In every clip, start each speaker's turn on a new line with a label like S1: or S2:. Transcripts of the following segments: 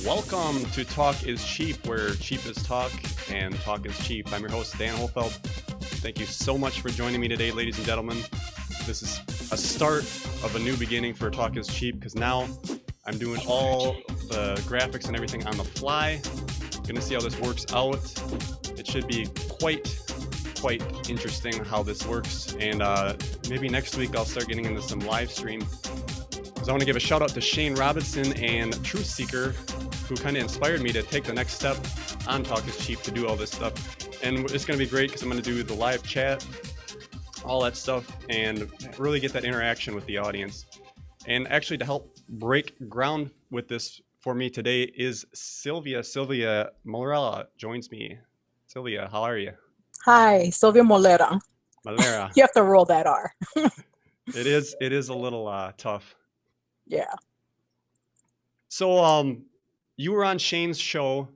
S1: Welcome to Talk is Cheap, where cheap is talk and talk is cheap. I'm your host, Dan Hohlfeld. Thank you so much for joining me today, ladies and gentlemen. This is a start of a new beginning for Talk is Cheap because now I'm doing all the graphics and everything on the fly. Gonna see how this works out. It should be quite interesting how this works, and maybe next week I'll start getting into some live stream. So I want to give a shout out to Shane Robinson and Truth Seeker, who kind of inspired me to take the next step on Talk is Cheap to do all this stuff. And it's going to be great because I'm going to do the live chat, all that stuff, and really get that interaction with the audience. And actually, to help break ground with this for me today is Sylvia. Sylvia Molera joins me. Sylvia, how are you?
S2: Hi, Sylvia Molera.
S1: Molera.
S2: You have to roll that R.
S1: It is a little tough.
S2: Yeah.
S1: So you were on Shane's show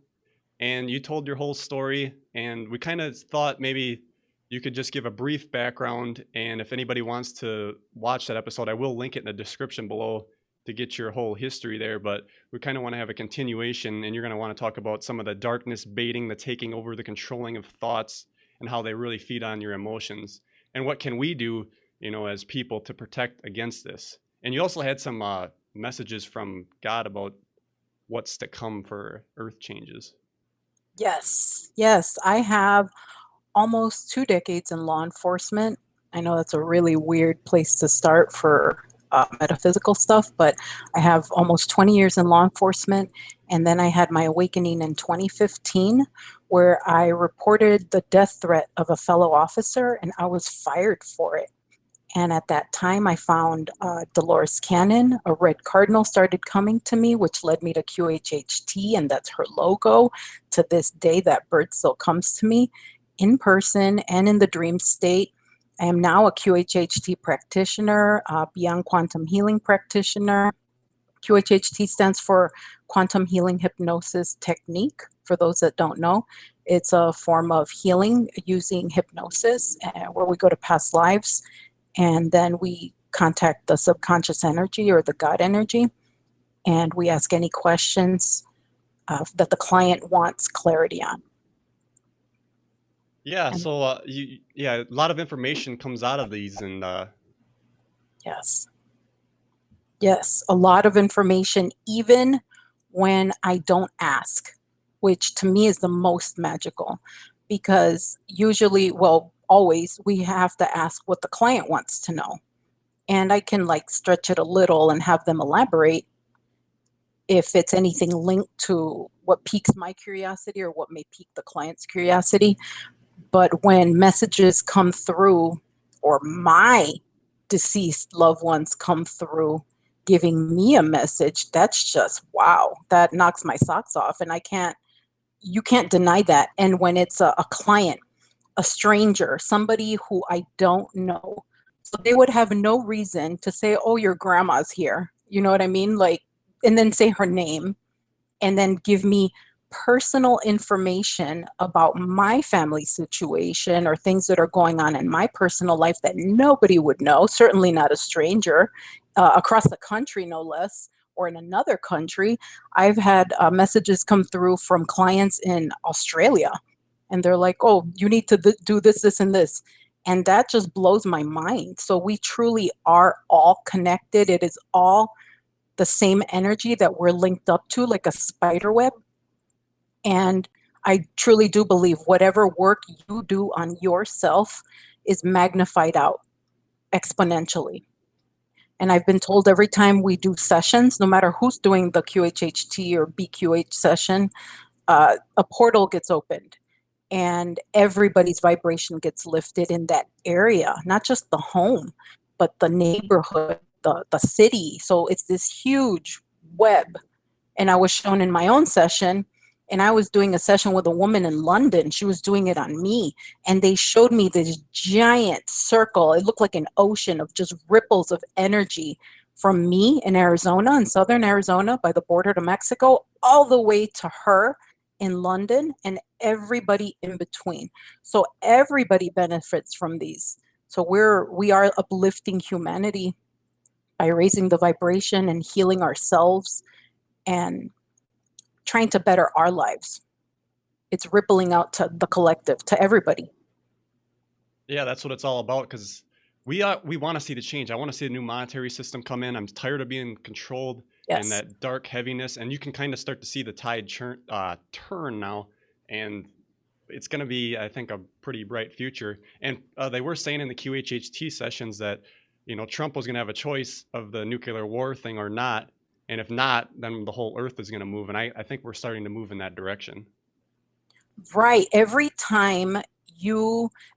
S1: and you told your whole story, and we kind of thought maybe you could just give a brief background, and if anybody wants to watch that episode, I will link it in the description below to get your whole history there. But we kind of want to have a continuation, and you're going to want to talk about some of the darkness baiting, the taking over, the controlling of thoughts, and how they really feed on your emotions, and what can we do, as people to protect against this. And you also had some messages from God about what's to come for earth changes.
S2: Yes. I have almost 2 decades in law enforcement. I know that's a really weird place to start for metaphysical stuff, but I have almost 20 years in law enforcement. And then I had my awakening in 2015, where I reported the death threat of a fellow officer, and I was fired for it. And at that time, I found Dolores Cannon. A red cardinal started coming to me, which led me to QHHT, and that's her logo. To this day, that bird still comes to me in person and in the dream state. I am now a QHHT practitioner, Beyond Quantum Healing practitioner. QHHT stands for Quantum Healing Hypnosis Technique. For those that don't know, it's a form of healing using hypnosis, where we go to past lives, and then we contact the subconscious energy or the God energy, and we ask any questions that the client wants clarity on.
S1: Yeah, so a lot of information comes out of these, and
S2: Yes, a lot of information, even when I don't ask, which to me is the most magical, because usually, always, we have to ask what the client wants to know. And I can stretch it a little and have them elaborate if it's anything linked to what piques my curiosity or what may pique the client's curiosity. But when messages come through, or my deceased loved ones come through giving me a message, that's just wow. That knocks my socks off, and you can't deny that. And when it's a client, a stranger, somebody who I don't know, so they would have no reason to say, oh, your grandma's here. You know what I mean? And then say her name, and then give me personal information about my family situation or things that are going on in my personal life that nobody would know, certainly not a stranger, across the country, no less, or in another country. I've had messages come through from clients in Australia, and they're like, oh, you need to do this, this, and this. And that just blows my mind. So we truly are all connected. It is all the same energy that we're linked up to, like a spider web. And I truly do believe whatever work you do on yourself is magnified out exponentially. And I've been told every time we do sessions, no matter who's doing the QHHT or BQH session, a portal gets opened. And everybody's vibration gets lifted in that area, not just the home, but the neighborhood, the city. So it's this huge web. And I was shown in my own session, and I was doing a session with a woman in London. She was doing it on me. And they showed me this giant circle. It looked like an ocean of just ripples of energy from me in Arizona, in southern Arizona, by the border to Mexico, all the way to her in London, and everybody in between. So everybody benefits from these. So we are uplifting humanity by raising the vibration and healing ourselves. And trying to better our lives. It's rippling out to the collective, to everybody.
S1: Yeah, that's what it's all about, because we want to see the change. I want to see the new monetary system come in. I'm tired of being controlled and
S2: Yes.
S1: that dark heaviness, and you can kind of start to see the tide turn now, and it's going to be, I think, a pretty bright future. And they were saying in the QHHT sessions that, Trump was going to have a choice of the nuclear war thing or not, and if not, then the whole earth is going to move, and I think we're starting to move in that direction.
S2: Right. Every time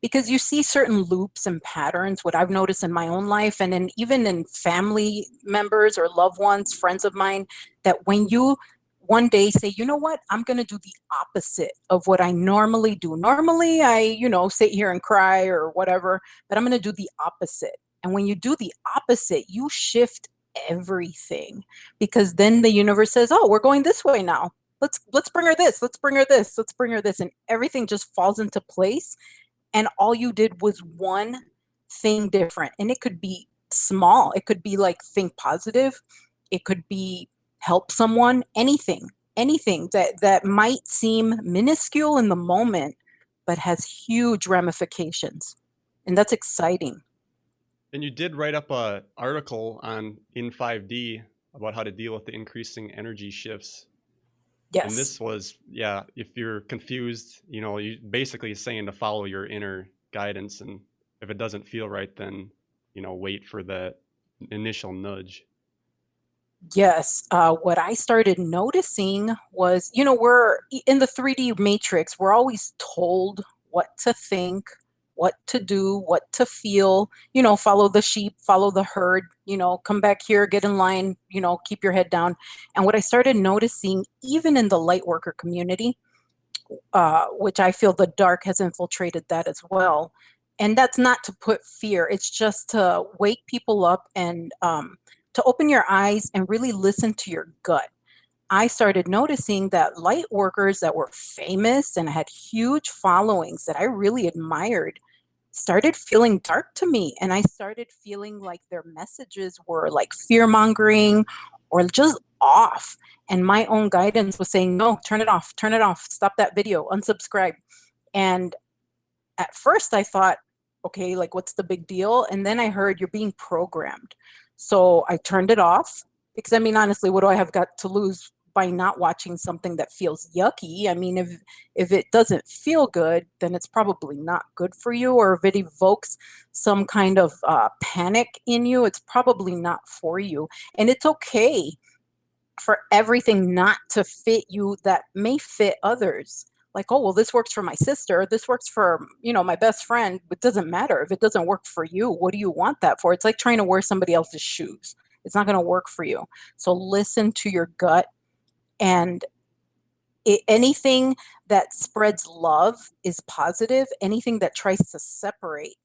S2: because you see certain loops and patterns, what I've noticed in my own life and even in family members or loved ones, friends of mine, that when you one day say, you know what, I'm going to do the opposite of what I normally do. Normally I, sit here and cry or whatever, but I'm going to do the opposite. And when you do the opposite, you shift everything, because then the universe says, oh, we're going this way now. Let's bring her this, let's bring her this, let's bring her this, and everything just falls into place. And all you did was one thing different. And it could be small. It could be like think positive. It could be help someone, anything that might seem minuscule in the moment, but has huge ramifications. And that's exciting.
S1: And you did write up an article in 5D about how to deal with the increasing energy shifts.
S2: Yes.
S1: And this was, if you're confused, you basically saying to follow your inner guidance. And if it doesn't feel right, then, wait for the initial nudge.
S2: Yes. What I started noticing was, we're in the 3D matrix. We're always told what to think, what to do, what to feel, follow the sheep, follow the herd, come back here, get in line, keep your head down. And what I started noticing, even in the light worker community, which I feel the dark has infiltrated that as well. And that's not to put fear. It's just to wake people up and to open your eyes and really listen to your gut. I started noticing that light workers that were famous and had huge followings that I really admired started feeling dark to me. And I started feeling like their messages were like fear-mongering or just off. And my own guidance was saying, no, turn it off, stop that video, unsubscribe. And at first I thought, okay, like what's the big deal? And then I heard you're being programmed. So I turned it off because, I mean, honestly, what do I have got to lose by not watching something that feels yucky? I mean, if it doesn't feel good, then it's probably not good for you. Or if it evokes some kind of panic in you, it's probably not for you. And it's okay for everything not to fit you that may fit others. Like, oh, well, this works for my sister, this works for, my best friend. It doesn't matter. If it doesn't work for you, what do you want that for? It's like trying to wear somebody else's shoes. It's not going to work for you. So listen to your gut. And anything that spreads love is positive. Anything that tries to separate,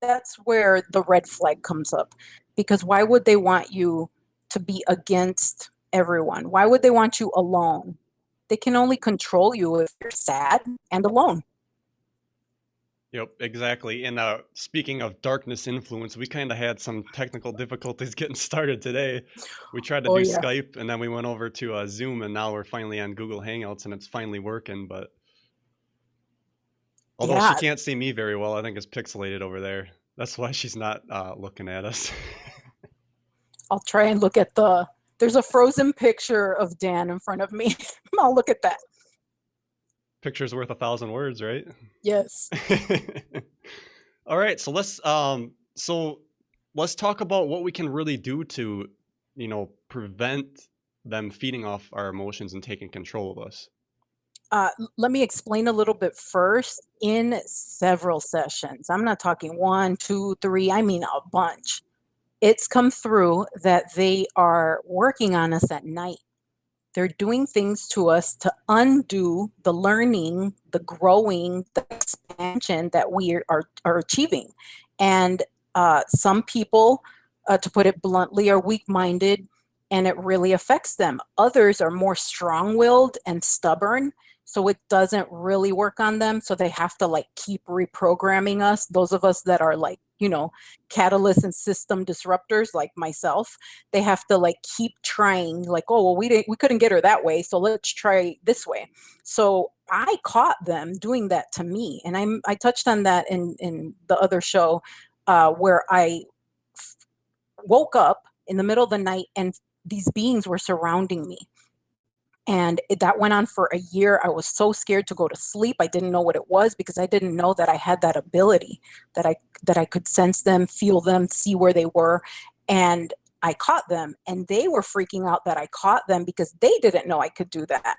S2: that's where the red flag comes up. Because why would they want you to be against everyone? Why would they want you alone? They can only control you if you're sad and alone.
S1: Yep, exactly. And speaking of darkness influence, we kind of had some technical difficulties getting started today. We tried to do Skype, and then we went over to Zoom, and now we're finally on Google Hangouts, and it's finally working. But although she can't see me very well, I think it's pixelated over there. That's why she's not looking at us.
S2: I'll try and look at there's a frozen picture of Dan in front of me. I'll look at that.
S1: Picture's worth 1,000 words, right?
S2: Yes.
S1: All right, so let's talk about what we can really do to, prevent them feeding off our emotions and taking control of us.
S2: Let me explain a little bit first. In several sessions, I'm not talking 1, 2, 3, I mean a bunch. It's come through that they are working on us at night. They're doing things to us to undo the learning, the growing, the expansion that we are achieving. And some people, to put it bluntly, are weak-minded, and it really affects them. Others are more strong-willed and stubborn, so it doesn't really work on them. So they have to keep reprogramming us. Those of us that are catalysts and system disruptors like myself. They have to like keep trying, like, oh, well, we couldn't get her that way, so let's try this way. So I caught them doing that to me. And I touched on that in the other show, where I woke up in the middle of the night and these beings were surrounding me. And that went on for a year. I was so scared to go to sleep. I didn't know what it was because I didn't know that I had that ability, that I could sense them, feel them, see where they were. And I caught them, and they were freaking out that I caught them because they didn't know I could do that.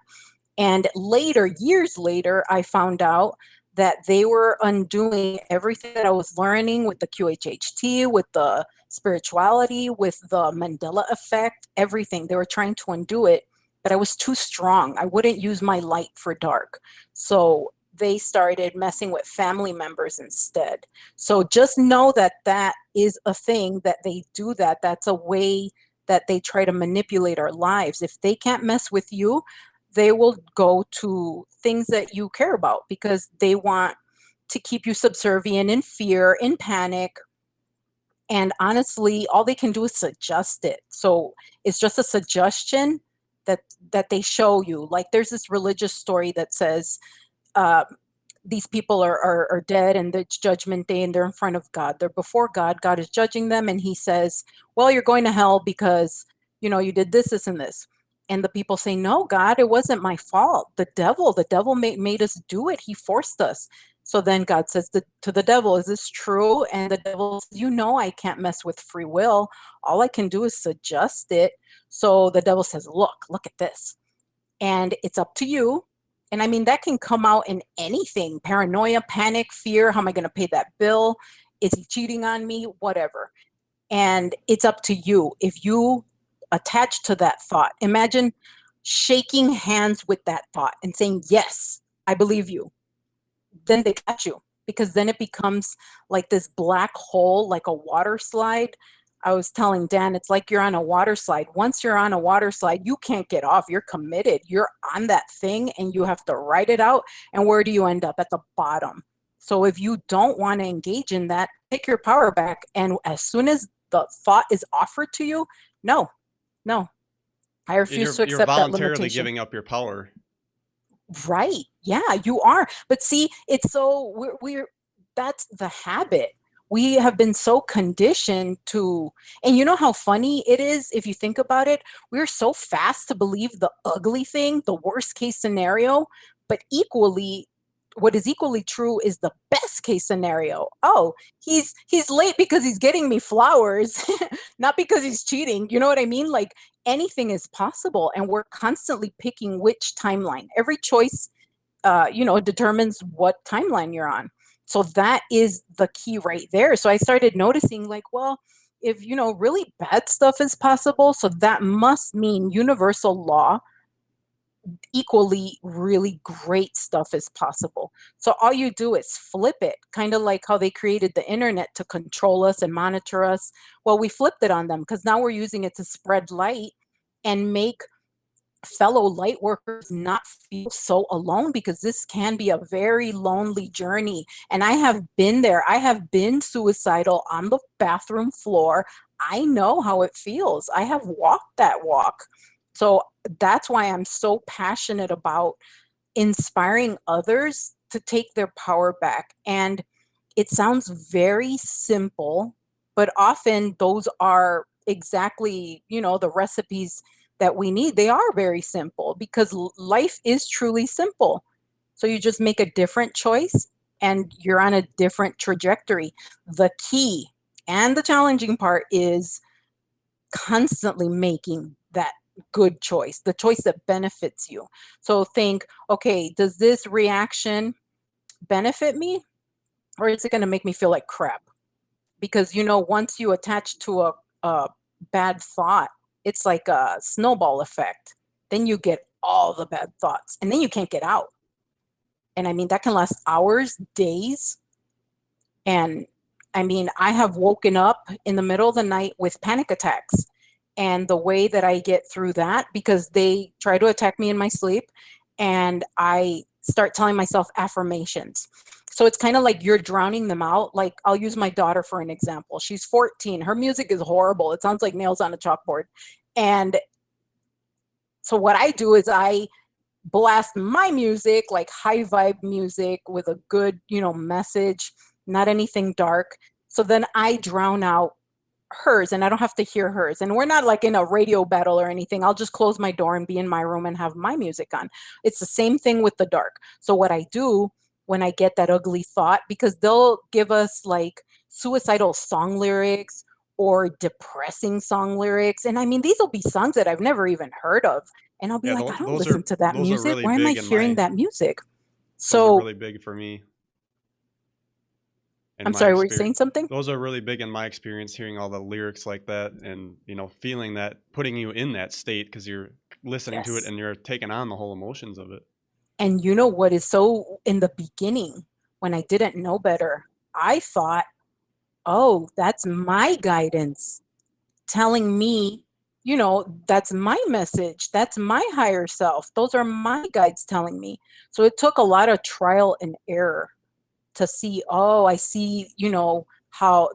S2: And later, years later, I found out that they were undoing everything that I was learning with the QHHT, with the spirituality, with the Mandela effect, everything. They were trying to undo it, but I was too strong. I wouldn't use my light for dark. So they started messing with family members instead. So just know that that is a thing, that they do that. That's a way that they try to manipulate our lives. If they can't mess with you, they will go to things that you care about because they want to keep you subservient, in fear, in panic. And honestly, all they can do is suggest it. So it's just a suggestion that they show you. Like there's this religious story that says these people are dead and it's judgment day and they're in front of God. They're before God. God is judging them. And he says, well, you're going to hell because, you did this, this, and this. And the people say, no, God, it wasn't my fault. The devil made us do it. He forced us. So then God says to the devil, is this true? And the devil says, I can't mess with free will. All I can do is suggest it. So the devil says, look at this. And it's up to you. And I mean, that can come out in anything: paranoia, panic, fear. How am I going to pay that bill? Is he cheating on me? Whatever. And it's up to you. If you attach to that thought, imagine shaking hands with that thought and saying, yes, I believe you. Then they catch you, because then it becomes like this black hole, like a water slide. I was telling Dan, it's like you're on a water slide. Once you're on a water slide, you can't get off. You're committed. You're on that thing and you have to ride it out. And where do you end up? At the bottom. So if you don't want to engage in that, take your power back. And as soon as the thought is offered to you, no, I refuse to accept that limitation.
S1: You're voluntarily giving up your power.
S2: Right. Yeah, you are. But see, it's so that's the habit. We have been so conditioned to, and you know how funny it is if you think about it? We're so fast to believe the ugly thing, the worst case scenario, but what is equally true is the best case scenario. Oh, he's late because he's getting me flowers, not because he's cheating. You know what I mean? Like anything is possible, and we're constantly picking which timeline. Every choice, determines what timeline you're on. So that is the key right there. So I started noticing like, well, if, really bad stuff is possible, so that must mean universal law, equally really great stuff is possible. So all you do is flip it, kind of like how they created the internet to control us and monitor us. Well, we flipped it on them because now we're using it to spread light and make fellow light workers not feel so alone, because this can be a very lonely journey. And I have been there. I have been suicidal on the bathroom floor. I know how it feels. I have walked that walk. So that's why I'm so passionate about inspiring others to take their power back. And it sounds very simple, but often those are exactly, the recipes that we need. They are very simple because life is truly simple. So you just make a different choice and you're on a different trajectory. The key and the challenging part is constantly making that good choice, the choice that benefits you. So think, okay, does this reaction benefit me, or is it going to make me feel like crap? Because, once you attach to a bad thought, it's like a snowball effect. Then you get all the bad thoughts and then you can't get out. And I mean, that can last hours, days. And I mean, I have woken up in the middle of the night with panic attacks. And the way that I get through that, because they try to attack me in my sleep, and I start telling myself affirmations. So it's kind of like you're drowning them out. Like, I'll use my daughter for an example. She's 14. Her music is horrible. It sounds like nails on a chalkboard. And so what I do is I blast my music, like high vibe music with a good, message, not anything dark. So then I drown out hers and I don't have to hear hers. And we're not like in a radio battle or anything. I'll just close my door and be in my room and have my music on. It's the same thing with the dark. So what I do when I get that ugly thought, because they'll give us like suicidal song lyrics or depressing song lyrics. And I mean, these will be songs that I've never even heard of. And I'll be
S1: Yeah,
S2: like, I don't listen to that
S1: those are
S2: music.
S1: really
S2: Why am I
S1: big in
S2: hearing
S1: my
S2: that music?
S1: those are
S2: So
S1: really big for me in
S2: I'm
S1: my
S2: sorry, were you saying
S1: experience.
S2: something?
S1: Those are really big in my experience, hearing all the lyrics like that, and feeling that, putting you in that state because you're listening to it
S2: Yes.
S1: and you're taking on the whole emotions of it.
S2: And you know what is so in the beginning, when I didn't know better, I thought, oh, that's my guidance telling me, that's my message. That's my higher self. Those are my guides telling me. So it took a lot of trial and error to see, oh, I see, how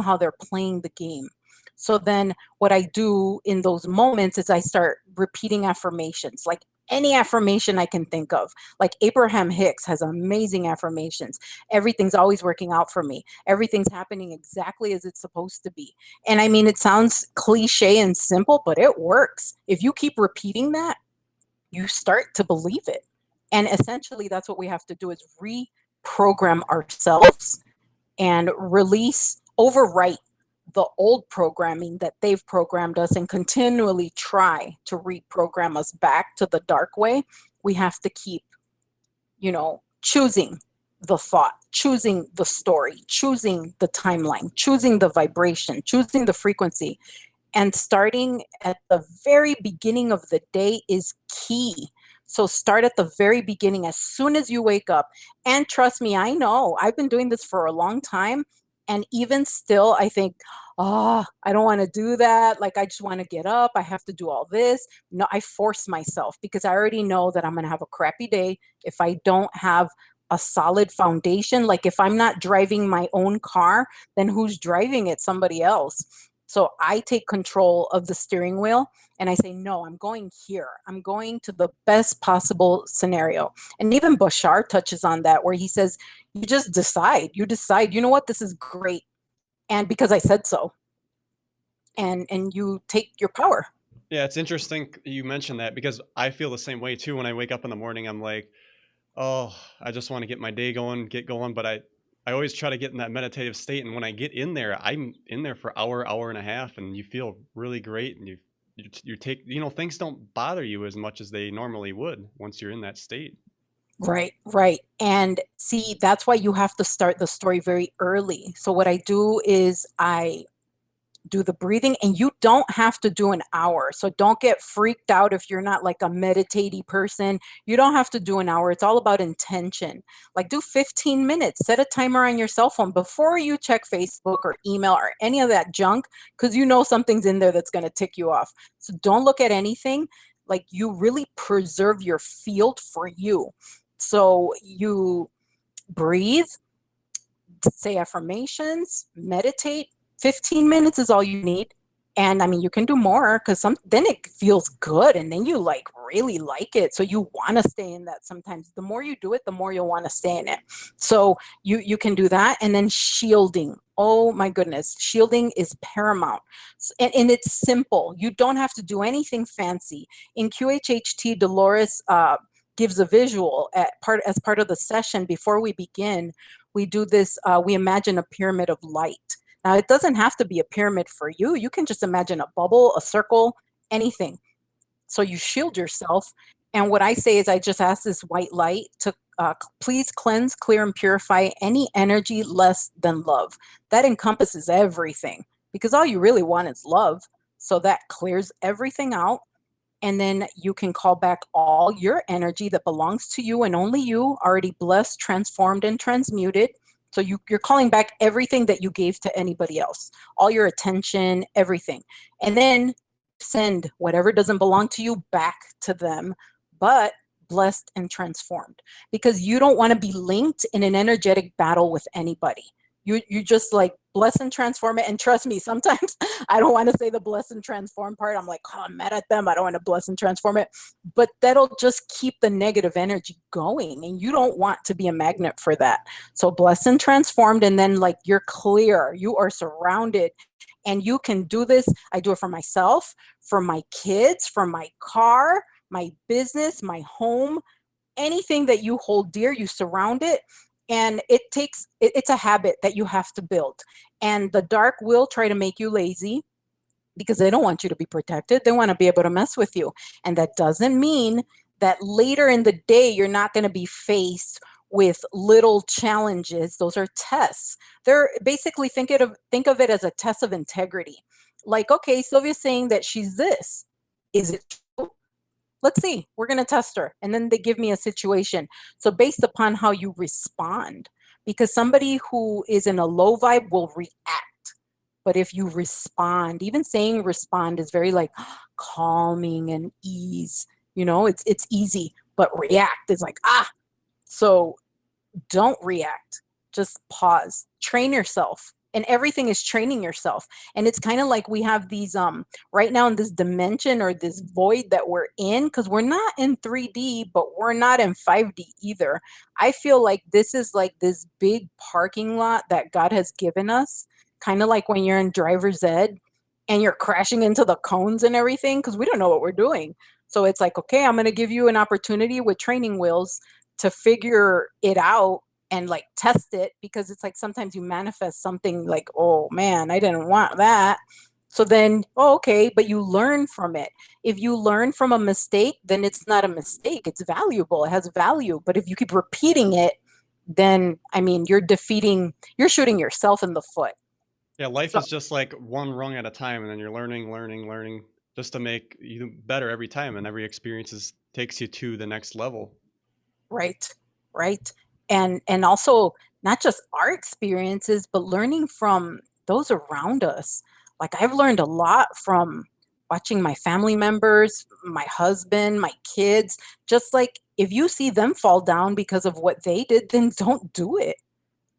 S2: how they're playing the game. So then what I do in those moments is I start repeating affirmations, like any affirmation I can think of. Like Abraham Hicks has amazing affirmations. Everything's always working out for me. Everything's happening exactly as it's supposed to be. And I mean, it sounds cliche and simple, but it works. If you keep repeating that, you start to believe it. And essentially that's what we have to do, is reprogram ourselves and overwrite the old programming that they've programmed us, and continually try to reprogram us back to the dark way. We have to keep, choosing the thought, choosing the story, choosing the timeline, choosing the vibration, choosing the frequency. And starting at the very beginning of the day is key. So start at the very beginning, as soon as you wake up. And trust me, I know I've been doing this for a long time. And even still, I think, oh, I don't want to do that. Like, I just want to get up. I have to do all this. No, I force myself because I already know that I'm going to have a crappy day if I don't have a solid foundation. Like, if I'm not driving my own car, then who's driving it? Somebody else. So I take control of the steering wheel and I say, no, I'm going here. I'm going to the best possible scenario. And even Bashar touches on that, where he says, you just decide. You decide, you know what, this is great. And because I said so. And you take your power.
S1: Yeah, it's interesting you mentioned that, because I feel the same way too. When I wake up in the morning, I'm like, oh, I just want to get my day going, get going. But I always try to get in that meditative state. And when I get in there, I'm in there for hour and a half, and you feel really great. And you take, things don't bother you as much as they normally would once you're in that state.
S2: Right, right. And see, that's why you have to start the story very early. So what I do is I do the breathing, and you don't have to do an hour. So don't get freaked out if you're not like a meditating person. You don't have to do an hour. It's all about intention. Like, do 15 minutes, set a timer on your cell phone before you check Facebook or email or any of that junk, because something's in there that's going to tick you off. So don't look at anything. Like, you really preserve your field for you. So you breathe, say affirmations, meditate. 15 minutes is all you need. And I mean, you can do more, because then it feels good, and then you like really like it. So you want to stay in that. Sometimes the more you do it, the more you'll want to stay in it. So you can do that. And then shielding. Oh my goodness. Shielding is paramount. And it's simple. You don't have to do anything fancy. In QHHT, Dolores gives a visual as part of the session. Before we begin, we do this, we imagine a pyramid of light. Now, it doesn't have to be a pyramid for you. You can just imagine a bubble, a circle, anything. So you shield yourself. And what I say is, I just ask this white light to please cleanse, clear, and purify any energy less than love. That encompasses everything, because all you really want is love. So that clears everything out. And then you can call back all your energy that belongs to you and only you, already blessed, transformed, and transmuted. So you're calling back everything that you gave to anybody else, all your attention, everything. And then send whatever doesn't belong to you back to them. But blessed and transformed, because you don't want to be linked in an energetic battle with anybody. You just like bless and transform it. And trust me, sometimes I don't want to say the bless and transform part. I'm like, oh, I'm mad at them. I don't want to bless and transform it. But that'll just keep the negative energy going. And you don't want to be a magnet for that. So bless and transformed. And then like you're clear, you are surrounded, and you can do this. I do it for myself, for my kids, for my car, my business, my home, anything that you hold dear, you surround it. And it's a habit that you have to build. And the dark will try to make you lazy, because they don't want you to be protected. They want to be able to mess with you. And that doesn't mean that later in the day, you're not going to be faced with little challenges. Those are tests. They're basically, think of it as a test of integrity. Like, okay, Sylvia's saying that she's this. Is it true? Let's see, we're going to test her. And then they give me a situation. So based upon how you respond, because somebody who is in a low vibe will react. But if you respond, even saying respond is very like calming and ease, it's easy, but react is like, so don't react, just pause, train yourself. And everything is training yourself. And it's kind of like we have these, right now in this dimension or this void that we're in, because we're not in 3D, but we're not in 5D either. I feel like this is like this big parking lot that God has given us, kind of like when you're in driver's ed and you're crashing into the cones and everything, because we don't know what we're doing. So it's like, okay, I'm going to give you an opportunity with training wheels to figure it out and like test it, because it's like sometimes you manifest something like, oh man, I didn't want that. So then, okay, but you learn from it. If you learn from a mistake, then it's not a mistake. It's valuable. It has value. But if you keep repeating it, then, I mean, you're shooting yourself in the foot.
S1: Yeah, life is just like one rung at a time, and then you're learning, just to make you better every time, and every experience takes you to the next level.
S2: Right. And also not just our experiences, but learning from those around us. Like I've learned a lot from watching my family members, my husband, my kids. Just like if you see them fall down because of what they did, then don't do it.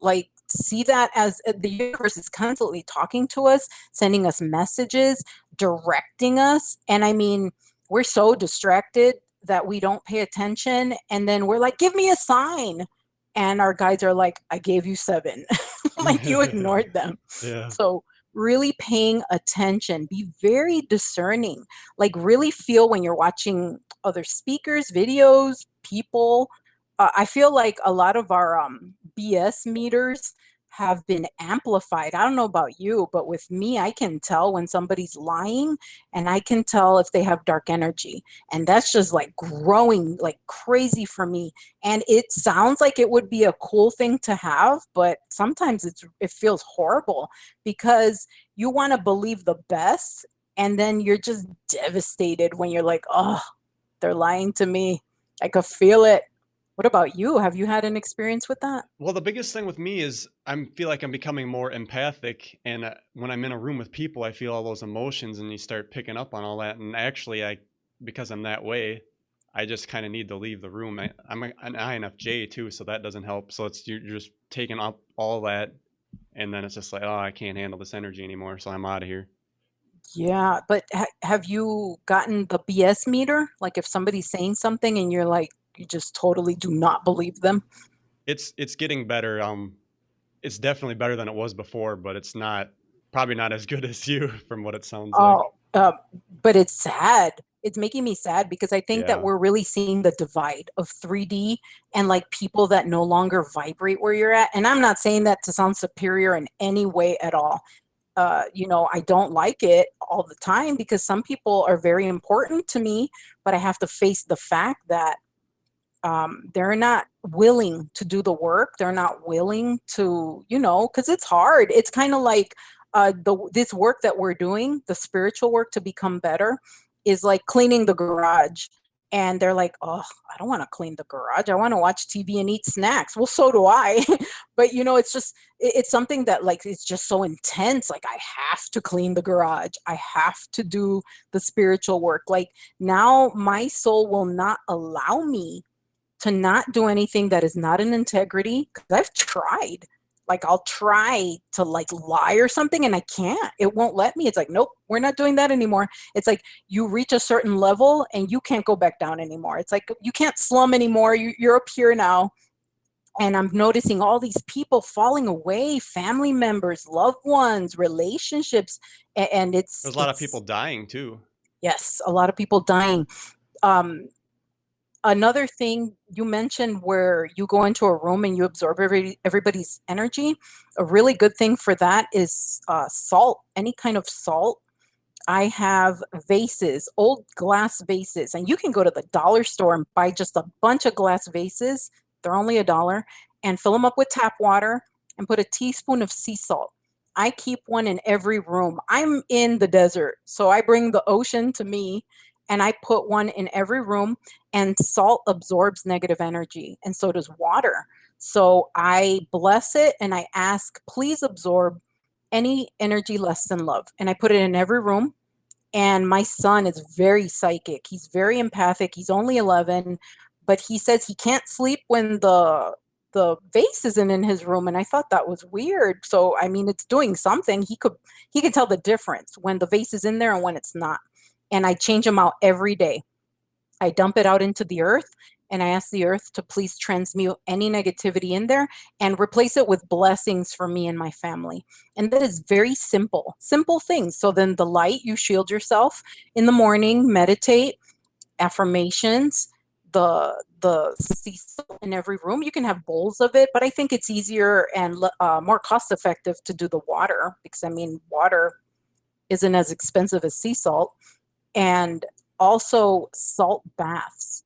S2: Like see that as the universe is constantly talking to us, sending us messages, directing us. And I mean, we're so distracted that we don't pay attention. And then we're like, give me a sign. And our guides are like, I gave you 7. Like you ignored them.
S1: Yeah.
S2: So really paying attention, be very discerning, like really feel when you're watching other speakers, videos, people. I feel like a lot of our BS meters have been amplified. I don't know about you, but with me, I can tell when somebody's lying, and I can tell if they have dark energy. And that's just like growing like crazy for me. And it sounds like it would be a cool thing to have, but sometimes it feels horrible, because you want to believe the best, and then you're just devastated when you're like, oh, they're lying to me. I could feel it. What about you? Have you had an experience with that?
S1: Well, the biggest thing with me is I feel like I'm becoming more empathic, and when I'm in a room with people, I feel all those emotions, and you start picking up on all that. And actually, because I'm that way, I just kind of need to leave the room. I'm an INFJ too, so that doesn't help. So you're just taking up all that, and then it's just like, oh, I can't handle this energy anymore, so I'm out of here.
S2: Yeah, but have you gotten the BS meter? Like if somebody's saying something and you're like, you just totally do not believe them?
S1: It's getting better. It's definitely better than it was before, but it's probably not as good as you from what it sounds like.
S2: Oh, but it's sad. It's making me sad, because I think that
S1: Yeah.
S2: we're really seeing the divide of 3D and like people that no longer vibrate where you're at. And I'm not saying that to sound superior in any way at all. I don't like it all the time, because some people are very important to me, but I have to face the fact that they're not willing to do the work. They're not willing to, because it's hard. It's kind of like this work that we're doing, the spiritual work to become better, is like cleaning the garage. And they're like, oh, I don't want to clean the garage. I want to watch TV and eat snacks. Well, so do I. But it's just, it's something that like, it's just so intense. Like I have to clean the garage. I have to do the spiritual work. Like now my soul will not allow me to not do anything that is not in integrity. Because I've tried. Like I'll try to like lie or something and I can't. It won't let me. It's like, nope, we're not doing that anymore. It's like you reach a certain level and you can't go back down anymore. It's like you can't slum anymore. You're up here now. And I'm noticing all these people falling away, family members, loved ones, relationships. And
S1: There's a lot of people dying too.
S2: Yes, a lot of people dying. Um, Another thing you mentioned where you go into a room and you absorb everybody's energy, a really good thing for that is salt, any kind of salt. I have vases, old glass vases, and you can go to the dollar store and buy just a bunch of glass vases. They're only $1 and fill them up with tap water and put a teaspoon of sea salt. I keep one in every room. I'm in the desert, so I bring the ocean to me and I put one in every room, and salt absorbs negative energy and so does water. So I bless it and I ask, please absorb any energy less than love. And I put it in every room. And my son is very psychic. He's very empathic. He's only 11, but he says he can't sleep when the vase isn't in his room. And I thought that was weird. So I mean, it's doing something. He could tell the difference when the vase is in there and when it's not. And I change them out every day. I dump it out into the earth and I ask the earth to please transmute any negativity in there and replace it with blessings for me and my family. And that is very simple things. So then the light, you shield yourself in the morning, meditate, affirmations, the sea salt in every room. You can have bowls of it, but I think it's easier and more cost effective to do the water, because I mean, water isn't as expensive as sea salt. And also salt baths.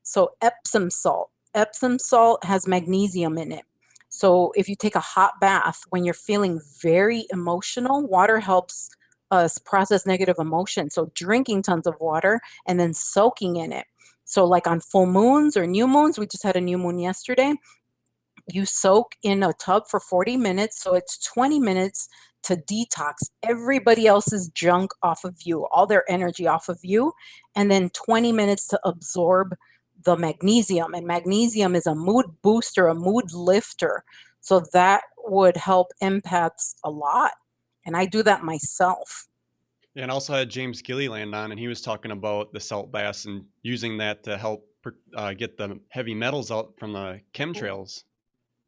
S2: So Epsom salt. Epsom salt has magnesium in it. So if you take a hot bath when you're feeling very emotional, water helps us process negative emotion. So drinking tons of water and then soaking in it. So like on full moons or new moons, we just had a new moon yesterday, you soak in a tub for 40 minutes. So it's 20 minutes to detox everybody else's junk off of you, all their energy off of you, and then 20 minutes to absorb the magnesium. And magnesium is a mood booster, a mood lifter. So that would help empaths a lot. And I do that myself.
S1: Yeah, and also had James Gilliland on, and he was talking about the salt baths and using that to help get the heavy metals out from the chemtrails.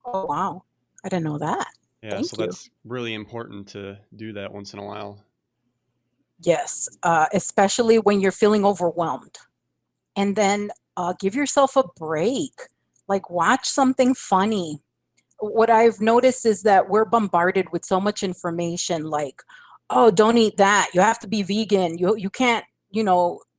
S2: Oh, wow. I didn't know that.
S1: Yeah,
S2: Thank
S1: so
S2: you.
S1: that's really important to do that once in a while.
S2: Yes, especially when you're feeling overwhelmed. And then give yourself a break. Like watch something funny. What I've noticed is that we're bombarded with so much information like, oh, don't eat that. You have to be vegan. You can't,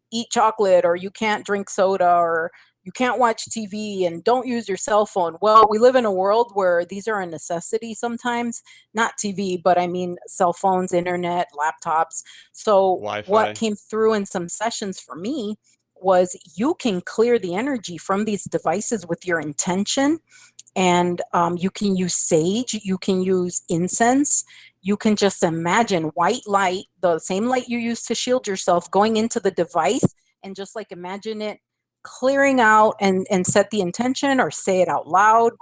S2: eat chocolate, or you can't drink soda, or you can't watch TV, and don't use your cell phone. Well, we live in a world where these are a necessity sometimes, not TV, but I mean cell phones, internet, laptops. So
S1: Wi-Fi.
S2: what came through in some sessions for me was you can clear the energy from these devices with your intention. And you can use sage, you can use incense, you can just imagine white light, the same light you use to shield yourself, going into the device, and just like imagine it clearing out, and set the intention or say it out loud.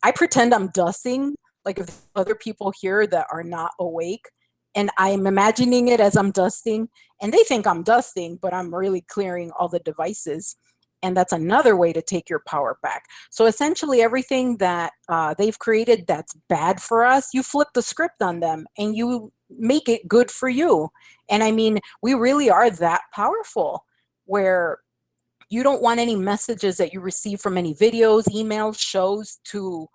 S2: I pretend I'm dusting, like if other people here that are not awake, and I'm imagining it as I'm dusting, and they think I'm dusting, but I'm really clearing all the devices. And that's another way to take your power back. So essentially everything that they've created that's bad for us, you flip the script on them and you make it good for you. And I mean, we really are that powerful, where you don't want any messages that you receive from any videos, emails, shows to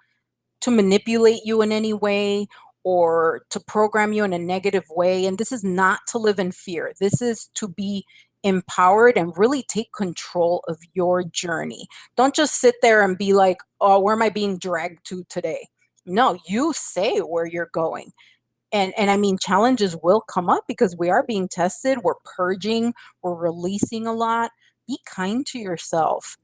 S2: manipulate you in any way, or to program you in a negative way. And this is not to live in fear. This is to be empowered and really take control of your journey. Don't just sit there and be like, oh, where am I being dragged to today? No, you say where you're going. And I mean, challenges will come up because we are being tested. We're purging, we're releasing a lot. be kind to yourself.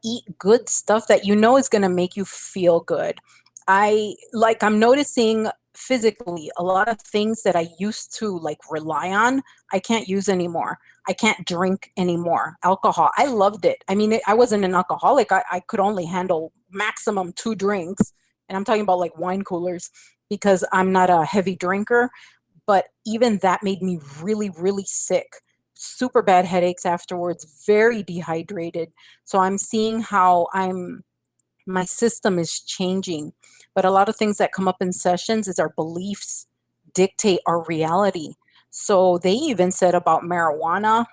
S2: Eat good stuff that you know is going to make you feel good. I'm noticing physically a lot of things that I used to like rely on, I can't use anymore. I can't drink anymore. Alcohol, I loved it. I mean, I wasn't an alcoholic. I could only handle maximum 2 drinks. And I'm talking about like wine coolers because I'm not a heavy drinker. But even that made me really, really sick. Super bad headaches afterwards, very dehydrated. So I'm seeing how my system is changing. But a lot of things that come up in sessions is our beliefs dictate our reality. So they even said about marijuana,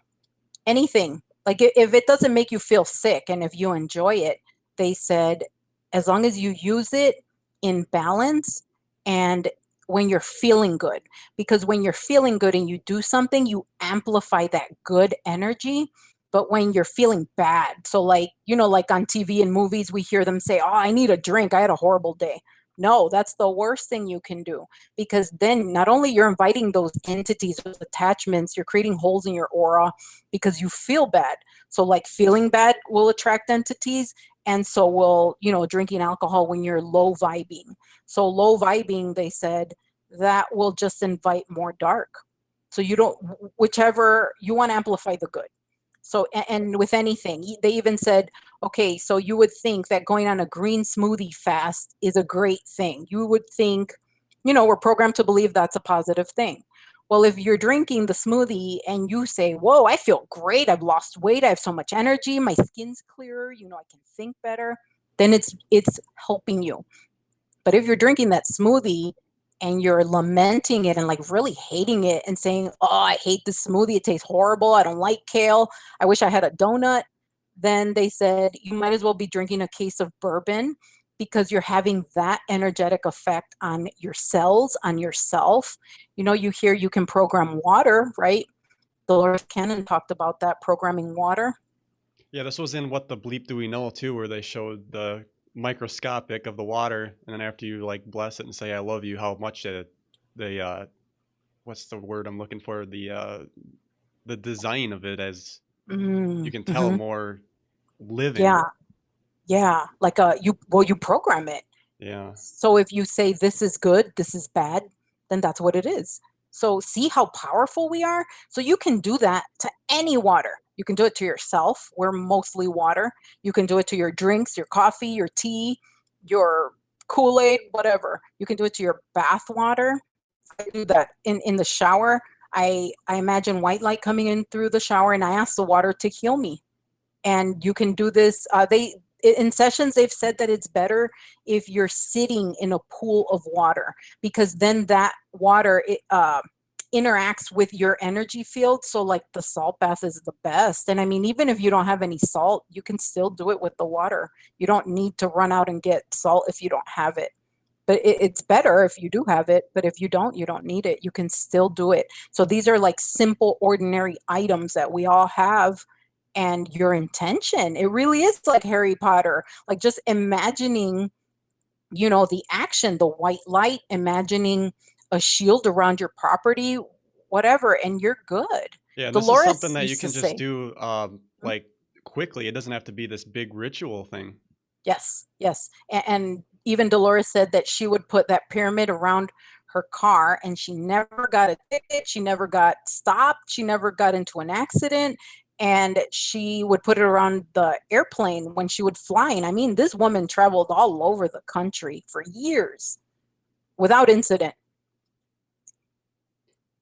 S2: anything. Like if it doesn't make you feel sick and if you enjoy it, they said as long as you use it in balance and when you're feeling good. Because when you're feeling good and you do something, you amplify that good energy. But when you're feeling bad, so like, like on TV and movies, we hear them say, "Oh, I need a drink. I had a horrible day." No, that's the worst thing you can do because then not only you're inviting those entities, those attachments, you're creating holes in your aura because you feel bad. So like feeling bad will attract entities and so will, drinking alcohol when you're low vibing. So low vibing, they said, that will just invite more dark. So you don't, whichever, you want to amplify the good. So, and with anything, they even said, okay, so you would think that going on a green smoothie fast is a great thing. You would think, we're programmed to believe that's a positive thing. Well, if you're drinking the smoothie and you say, whoa, I feel great. I've lost weight. I have so much energy. My skin's clearer. I can think better. Then it's helping you. But if you're drinking that smoothie and you're lamenting it and like really hating it and saying, "Oh, I hate this smoothie. It tastes horrible. I don't like kale. I wish I had a donut." Then they said you might as well be drinking a case of bourbon because you're having that energetic effect on your cells, on yourself. You hear you can program water, right? Dolores Cannon talked about that, programming water.
S1: Yeah, this was in What the Bleep Do We Know too, where they showed the microscopic of the water, and then after you like bless it and say "I love you," how much the what's the word I'm looking for, the design of it as you can tell
S2: Mm-hmm.
S1: more living.
S2: Yeah, yeah. Like you program it.
S1: Yeah.
S2: So if you say this is good, this is bad, then that's what it is. So see how powerful we are? So you can do that to any water. You can do it to yourself. We're mostly water. You can do it to your drinks, your coffee, your tea, your Kool-Aid, whatever. You can do it to your bath water. I do that in the shower. I imagine white light coming in through the shower and I ask the water to heal me. And you can do this. They in sessions they've said that it's better if you're sitting in a pool of water because then that water interacts with your energy field. So like the salt bath is the best. And I mean, even if you don't have any salt, you can still do it with the water. You don't need to run out and get salt if you don't have it. But it's better if you do have it. But if you don't need it. You can still do it. So these are like simple, ordinary items that we all have and your intention. It really is like Harry Potter, like just imagining, the action, the white light, imagining a shield around your property, whatever, and you're good.
S1: Yeah, and this is
S2: Dolores
S1: something that you
S2: used to
S1: can just
S2: say,
S1: do like quickly. It doesn't have to be this big ritual thing.
S2: yes, yes. And even Dolores said that she would put that pyramid around her car and she never got a ticket. She never got stopped. She never got into an accident. And she would put it around the airplane when she would fly. And I mean, this woman traveled all over the country for years without incident.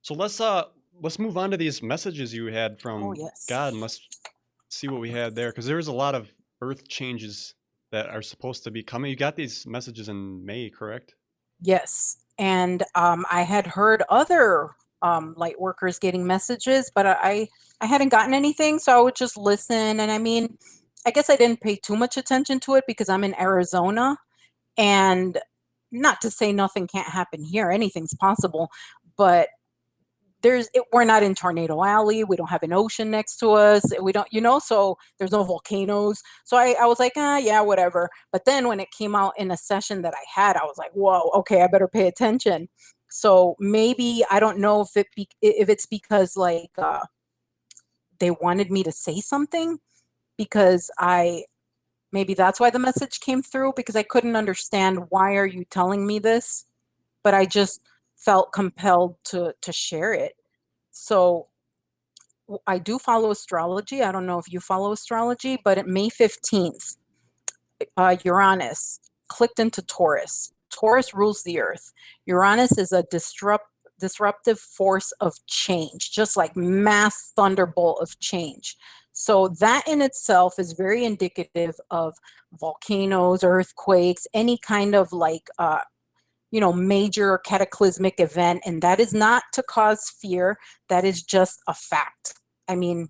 S1: So let's move on to these messages you had
S2: Oh,
S1: from
S2: yes.
S1: God, and let's see what we had there, because there's a lot of earth changes that are supposed to be coming. You got these messages in May, correct?
S2: Yes. And I had heard other light workers getting messages, but I hadn't gotten anything. So I would just listen. And I mean, I guess I didn't pay too much attention to it because I'm in Arizona. And not to say nothing can't happen here, anything's possible. But we're not in Tornado Alley. We don't have an ocean next to us. We don't, so there's no volcanoes. So I was like, yeah, whatever. But then when it came out in a session that I had, I was like, whoa, okay, I better pay attention. So maybe, I don't know if it's because like they wanted me to say something, because maybe that's why the message came through, because I couldn't understand, why are you telling me this? But I just felt compelled to share it. So I do follow astrology. I don't know if you follow astrology, but at May 15th, Uranus clicked into Taurus. Taurus rules the earth. Uranus is a disruptive force of change, just like mass thunderbolt of change. So that in itself is very indicative of volcanoes, earthquakes, any kind of like, major cataclysmic event. And that is not to cause fear. That is just a fact. I mean,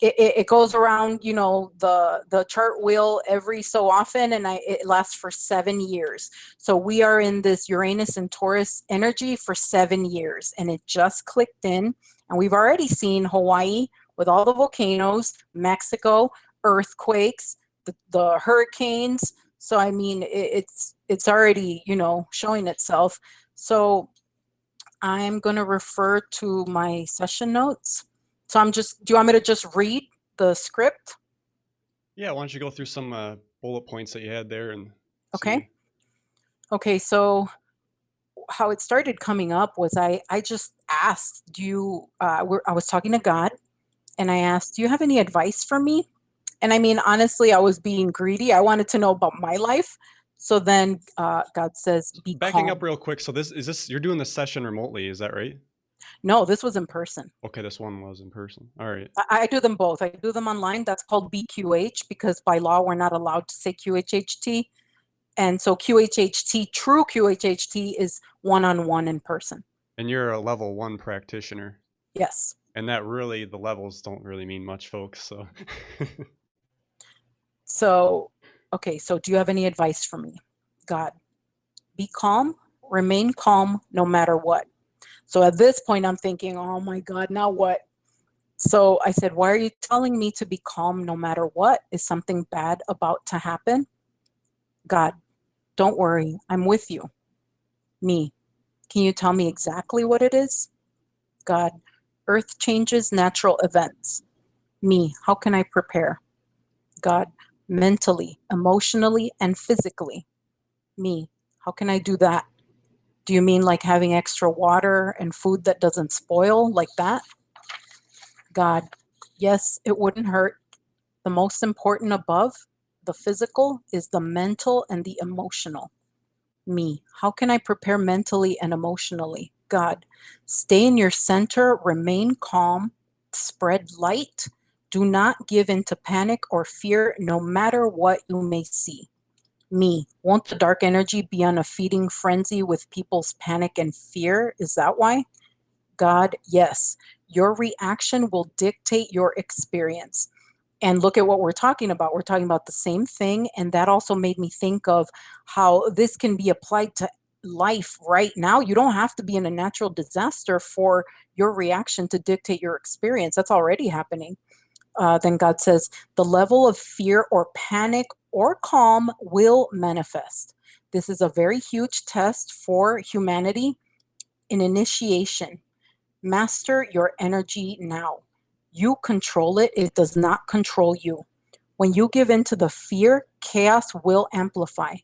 S2: it goes around, the chart wheel every so often, and it lasts for 7 years. So we are in this Uranus and Taurus energy for 7 years, and it just clicked in. And we've already seen Hawaii with all the volcanoes, Mexico, earthquakes, the hurricanes. So I mean, it's already, showing itself. So I'm going to refer to my session notes. So do you want me to just read the script?
S1: Yeah, why don't you go through some bullet points that you had there and
S2: Okay.
S1: see.
S2: Okay, so how it started coming up was I just asked, I was talking to God, and I asked, do you have any advice for me? And I mean, honestly, I was being greedy. I wanted to know about my life. So then God says, be
S1: Backing
S2: calm.
S1: up real quick. So you're doing the session remotely, is that right?
S2: No, this was in person.
S1: Okay, this one was in person. All right.
S2: I do them both. I do them online. That's called BQH, because by law, we're not allowed to say QHHT. And so QHHT, true QHHT, is one-on-one in person.
S1: And you're a level 1 practitioner.
S2: Yes.
S1: And that really, the levels don't really mean much, folks. So,
S2: Okay, so do you have any advice for me? God, be calm, remain calm no matter what. So at this point, I'm thinking, oh my God, now what? So I said, why are you telling me to be calm no matter what? Is something bad about to happen? God, don't worry, I'm with you. Me, can you tell me exactly what it is? God, earth changes, natural events. Me, how can I prepare? God, mentally, emotionally, and physically. Me, how can I do that? Do you mean like having extra water and food that doesn't spoil, like that? God, yes, it wouldn't hurt. The most important above the physical is the mental and the emotional. Me, how can I prepare mentally and emotionally? God, stay in your center, remain calm, spread light. Do not give in to panic or fear, no matter what you may see. Me, won't the dark energy be on a feeding frenzy with people's panic and fear? Is that why? God, yes. Your reaction will dictate your experience. And look at what we're talking about. We're talking about the same thing. And that also made me think of how this can be applied to life right now. You don't have to be in a natural disaster for your reaction to dictate your experience. That's already happening. Then God says, the level of fear or panic or calm will manifest. This is a very huge test for humanity, an initiation. Master your energy now. You control it. It does not control you. When you give in to the fear, chaos will amplify.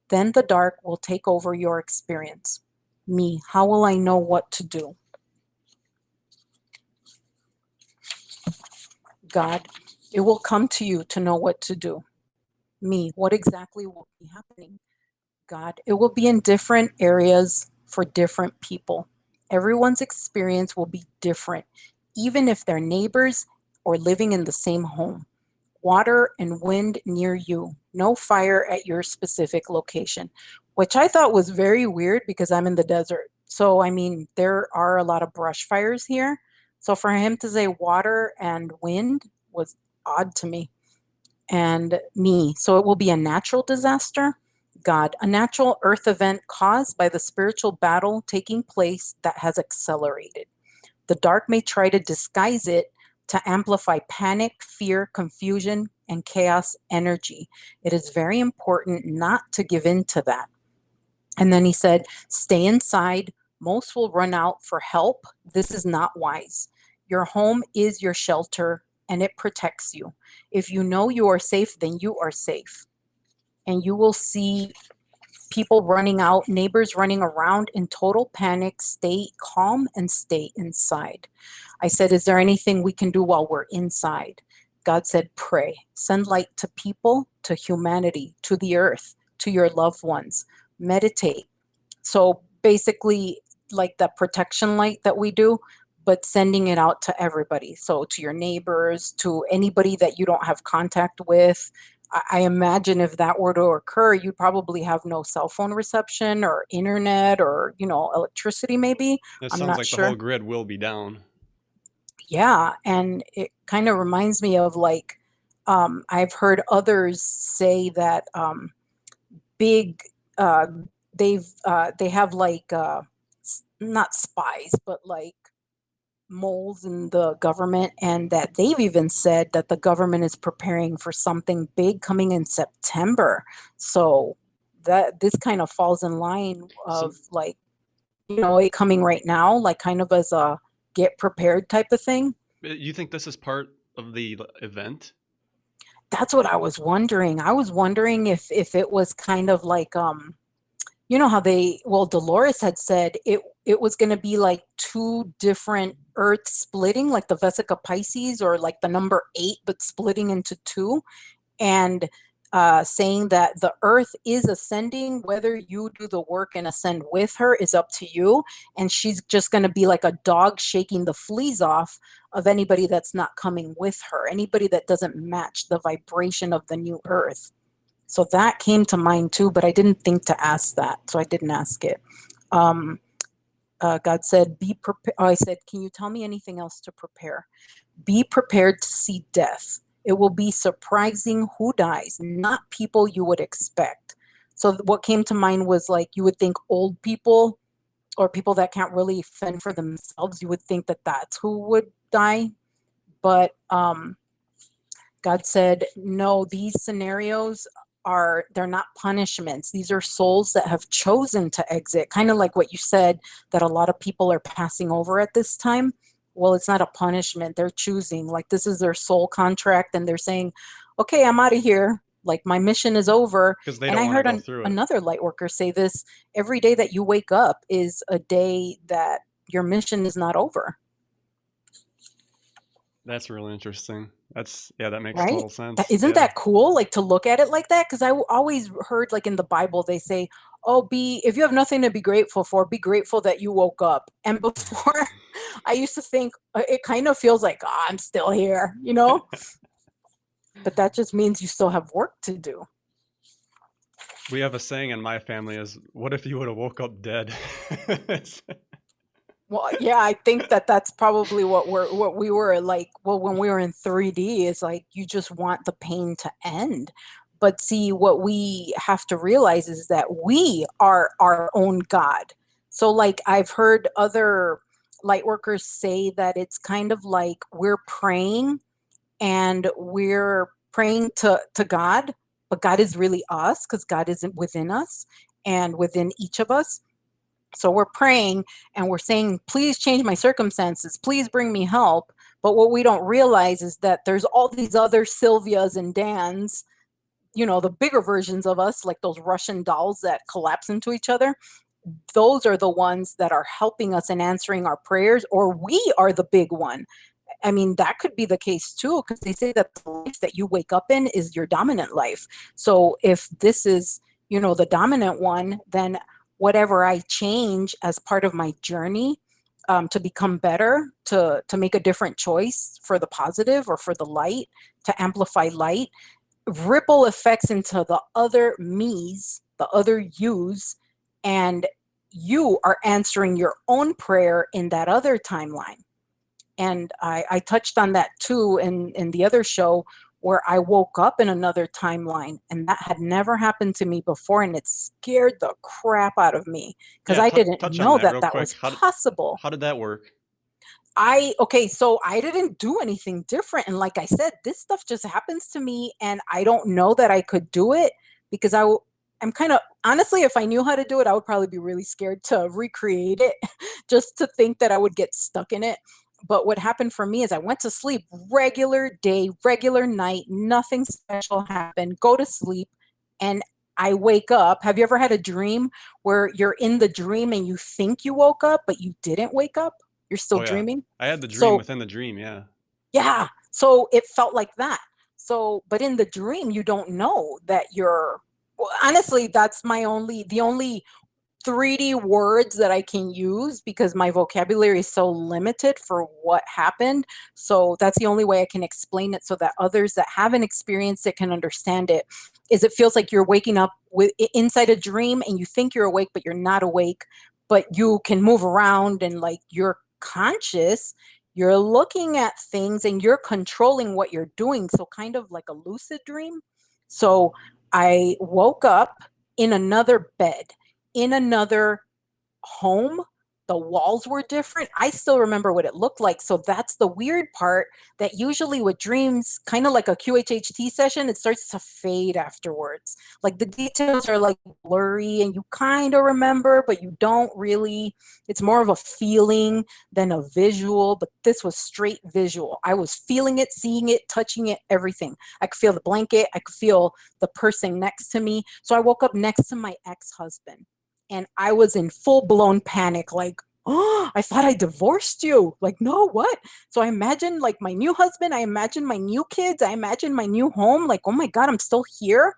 S2: Then the dark will take over your experience. Me, how will I know what to do? God, it will come to you to know what to do. Me, what exactly will be happening? God, it will be in different areas for different people. Everyone's experience will be different, even if they're neighbors or living in the same home. Water and wind near you, no fire at your specific location, which I thought was very weird because I'm in the desert. So, I mean, there are a lot of brush fires here. So for him to say water and wind was odd to me. And me, so it will be a natural disaster. God, a natural earth event caused by the spiritual battle taking place that has accelerated. The dark may try to disguise it to amplify panic, fear, confusion, and chaos energy. It is very important not to give in to that. And then he said, stay inside. Most will run out for help. This is not wise. Your home is your shelter. and it protects you. If you know you are safe, then you are safe. And you will see people running out, neighbors running around in total panic. Stay calm and stay inside. I said, is there anything we can do while we're inside? God said, pray. Send light to people, to humanity, to the earth, to your loved ones. Meditate. So basically, like the protection light that we do, but sending it out to everybody. So to your neighbors, to anybody that you don't have contact with. I imagine if that were to occur, you'd probably have no cell phone reception or internet or, electricity maybe.
S1: It
S2: I'm
S1: sounds
S2: not
S1: like the
S2: sure.
S1: whole grid will be down.
S2: Yeah, and it kind of reminds me of like, I've heard others say that big, they have like, not spies, but like moles in the government, and that they've even said that the government is preparing for something big coming in September. So that this kind of falls in line of
S1: So
S2: like, it coming right now, like kind of as a get prepared type of thing.
S1: you think this is part of the event?
S2: That's what I was wondering. I was wondering if it was kind of like how Dolores had said it was going to be like two different earths splitting, like the Vesica Pisces or like the number 8, but splitting into two, and saying that the earth is ascending. Whether you do the work and ascend with her is up to you, and she's just going to be like a dog shaking the fleas off of anybody that's not coming with her, anybody that doesn't match the vibration of the new earth. So that came to mind too, but I didn't think to ask that, so I didn't ask it. God said, be prepared. I said, can you tell me anything else to prepare? Be prepared to see death. It will be surprising who dies, not people you would expect. So what came to mind was like, you would think old people or people that can't really fend for themselves, you would think that that's who would die. But God said, no, these scenarios they're not punishments. These are souls that have chosen to exit, kind of like what you said, that a lot of people are passing over at this time. Well, it's not a punishment. They're choosing, like this is their soul contract, and they're saying, okay, I'm out of here. Like my mission is over.
S1: Because they
S2: And
S1: don't
S2: I
S1: want to
S2: heard
S1: go through it.
S2: another light worker say this: every day that you wake up is a day that your mission is not over.
S1: That's really interesting. That makes
S2: Right?
S1: total sense.
S2: Isn't
S1: Yeah.
S2: that cool? Like to look at it like that? Because I always heard like in the Bible, they say, oh, if you have nothing to be grateful for, be grateful that you woke up. And before I used to think it kind of feels like, oh, I'm still here, but that just means you still have work to do.
S1: We have a saying in my family is, what if you would have woke up dead?
S2: Well, yeah, I think that's probably what we were like. Well, when we were in 3D, it's like you just want the pain to end. But see, what we have to realize is that we are our own God. So, like I've heard other light workers say that it's kind of like we're praying and we're praying to God, but God is really us because God isn't within us and within each of us. So we're praying and we're saying, please change my circumstances. Please bring me help. But what we don't realize is that there's all these other Sylvias and Dans, the bigger versions of us, like those Russian dolls that collapse into each other. Those are the ones that are helping us and answering our prayers, or we are the big one. I mean, that could be the case too, because they say that the life that you wake up in is your dominant life. So if this is, the dominant one, then whatever I change as part of my journey to become better, to make a different choice for the positive or for the light, to amplify light, ripple effects into the other me's, the other you's, and you are answering your own prayer in that other timeline. And I touched on that too in the other show, where I woke up in another timeline, and that had never happened to me before, and it scared the crap out of me because I didn't
S1: touch on
S2: know
S1: that real
S2: that
S1: quick.
S2: was possible.
S1: How did that work?
S2: So I didn't do anything different, and like I said, this stuff just happens to me, and I don't know that I could do it because I'm kind of, honestly, if I knew how to do it, I would probably be really scared to recreate it just to think that I would get stuck in it. But what happened for me is I went to sleep, regular day, regular night, nothing special happened, go to sleep, and I wake up. Have you ever had a dream where you're in the dream and you think you woke up, but you didn't wake up? You're still
S1: Oh yeah,
S2: dreaming?
S1: I had the dream
S2: So
S1: within the dream. Yeah.
S2: yeah. So it felt like that. So, but in the dream, you don't know that you're, well, honestly, that's the only 3D words that I can use because my vocabulary is so limited for what happened. So that's the only way I can explain it so that others that haven't experienced it can understand it. Is it feels like you're waking up inside a dream and you think you're awake, but you're not awake, but you can move around and like you're conscious. You're looking at things and you're controlling what you're doing. So kind of like a lucid dream. So I woke up in another bed, in another home. The walls were different. I still remember what it looked like. So that's the weird part, that usually with dreams, kind of like a QHHT session, it starts to fade afterwards. Like the details are like blurry and you kind of remember, but you don't really. It's more of a feeling than a visual, but this was straight visual. I was feeling it, seeing it, touching it, everything. I could feel the blanket. I could feel the person next to me. So I woke up next to my ex-husband. And I was in full blown panic, like, oh, I thought I divorced you. Like, no, what? So I imagined like my new husband, I imagined my new kids, I imagined my new home, like, oh my God, I'm still here.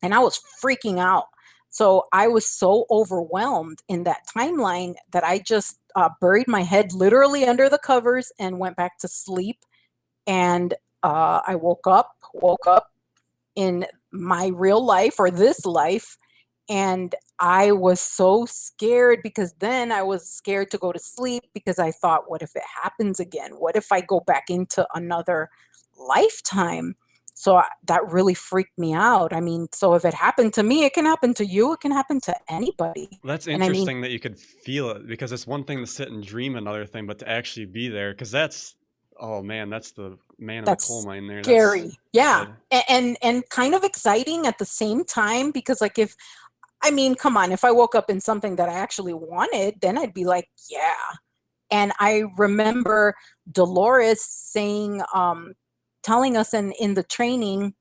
S2: And I was freaking out. So I was so overwhelmed in that timeline that I just buried my head literally under the covers and went back to sleep. And I woke up in my real life or this life. And I was so scared because then I was scared to go to sleep because I thought, what if it happens again? What if I go back into another lifetime? So that really freaked me out. I mean, so if it happened to me, it can happen to you. It can happen to anybody.
S1: Well, that's
S2: And I mean,
S1: interesting that you could feel it, because it's one thing to sit and dream another thing, but to actually be there, because that's, oh man, that's the man in the coal
S2: that's
S1: mine there. That's
S2: scary. Yeah.
S1: uh,
S2: And kind of exciting at the same time because like if, I mean, come on, if I woke up in something that I actually wanted, then I'd be like, yeah. And I remember Dolores saying, telling us in the training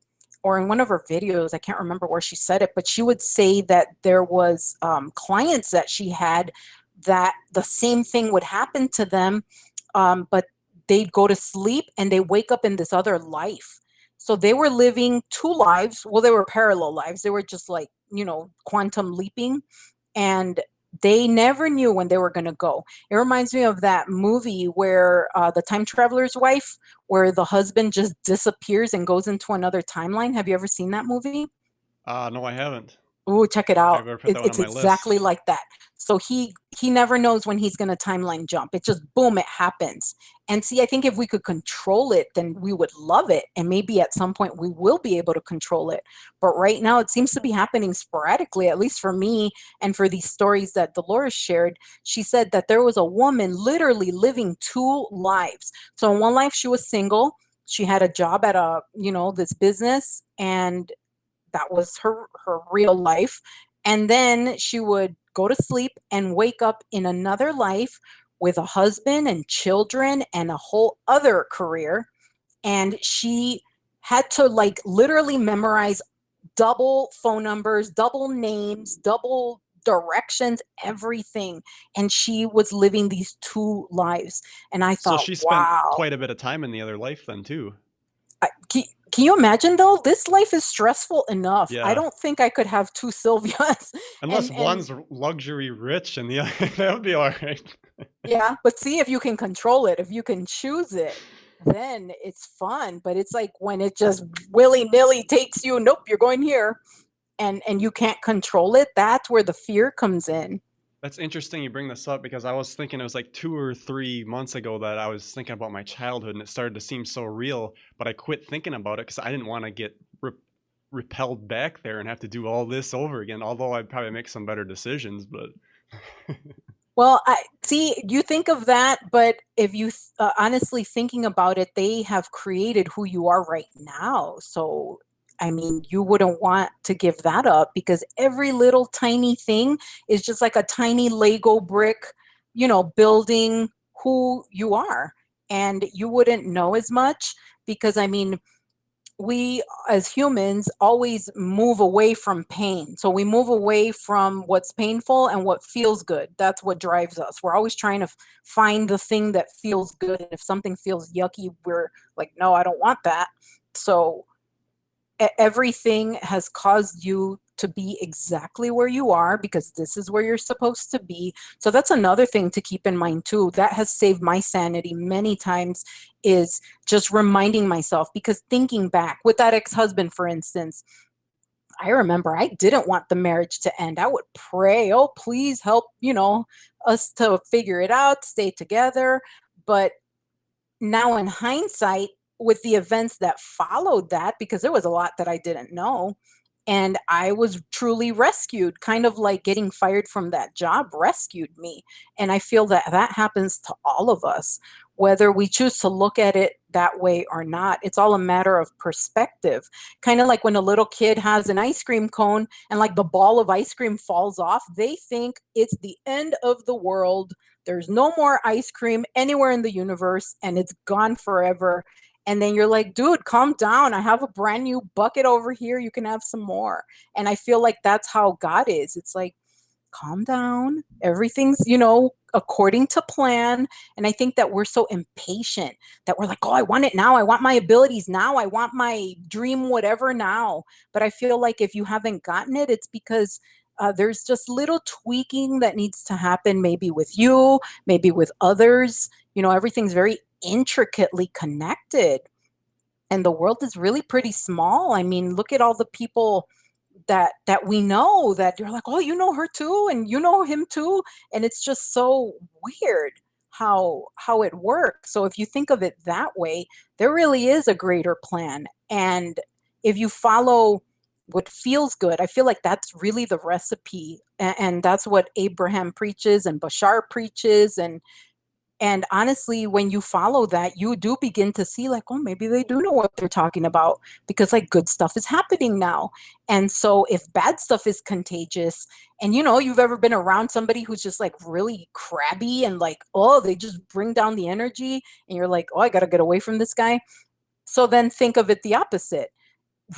S2: or in one of her videos, I can't remember where she said it, but she would say that there was clients that she had that the same thing would happen to them, but they'd go to sleep and they wake up in this other life. So they were living two lives. Well, they were parallel lives. They were just like, quantum leaping. And they never knew when they were going to go. It reminds me of that movie where the time traveler's wife, where the husband just disappears and goes into another timeline. Have you ever seen that movie?
S1: no, I haven't.
S2: Oh, check it
S1: I
S2: out.
S1: better put that one
S2: It's
S1: on my list.
S2: exactly like that. So he never knows when he's going to timeline jump. It just boom, it happens. And see, I think if we could control it, then we would love it. And maybe at some point we will be able to control it. But right now it seems to be happening sporadically, at least for me and for these stories that Dolores shared. She said that there was a woman literally living two lives. So in one life she was single. She had a job at this business, and that was her real life. And then she would go to sleep and wake up in another life with a husband and children and a whole other career. And she had to like literally memorize double phone numbers, double names, double directions, everything. And she was living these two lives. And I
S1: So
S2: thought,
S1: she spent
S2: wow.
S1: quite a bit of time in the other life then too.
S2: Can you imagine though? This life is stressful enough. I
S1: Yeah,
S2: don't think I could have two Sylvias.
S1: unless
S2: And
S1: one's luxury rich and the other, that would be all right.
S2: yeah, but see if you can control it, if you can choose it, then it's fun. But it's like when it just willy-nilly takes you, nope, you're going here, and you can't control it, that's where the fear comes in.
S1: That's interesting you bring this up, because I was thinking it was like 2 or 3 months ago that I was thinking about my childhood and it started to seem so real, but I quit thinking about it because I didn't want to get repelled back there and have to do all this over again, although I'd probably make some better decisions, but
S2: Well, I see you think of that, but if you honestly thinking about it, they have created who you are right now. So, I mean, you wouldn't want to give that up because every little tiny thing is just like a tiny Lego brick, building who you are, and you wouldn't know as much because, I mean, we as humans always move away from pain. So we move away from what's painful and what feels good. That's what drives us. We're always trying to find the thing that feels good. And if something feels yucky, we're like, no, I don't want that. So everything has caused you to be exactly where you are because this is where you're supposed to be. So that's another thing to keep in mind too. That has saved my sanity many times, is just reminding myself, because thinking back with that ex-husband, for instance, I remember I didn't want the marriage to end. I would pray, oh, please help, us to figure it out, stay together. But now in hindsight, with the events that followed that, because there was a lot that I didn't know, and I was truly rescued, kind of like getting fired from that job rescued me. And I feel that that happens to all of us, whether we choose to look at it that way or not. It's all a matter of perspective. Kind of like when a little kid has an ice cream cone and like the ball of ice cream falls off, they think it's the end of the world. There's no more ice cream anywhere in the universe and it's gone forever. And then you're like, dude, calm down. I have a brand new bucket over here. You can have some more. And I feel like that's how God is. It's like, calm down. Everything's, according to plan. And I think that we're so impatient that we're like, oh, I want it now. I want my abilities now. I want my dream, whatever now. But I feel like if you haven't gotten it, it's because there's just little tweaking that needs to happen, maybe with you, maybe with others. Everything's very intricately connected. And the world is really pretty small. I mean, look at all the people that we know that you're like, oh, you know her too, and you know him too. And it's just so weird how it works. So if you think of it that way, there really is a greater plan. And if you follow what feels good, I feel like that's really the recipe. And that's what Abraham preaches and Bashar preaches. And honestly, when you follow that, you do begin to see like, oh, maybe they do know what they're talking about, because like good stuff is happening now. And so if bad stuff is contagious, and you've ever been around somebody who's just like really crabby and like, oh, they just bring down the energy and you're like, oh, I got to get away from this guy. So then think of it the opposite.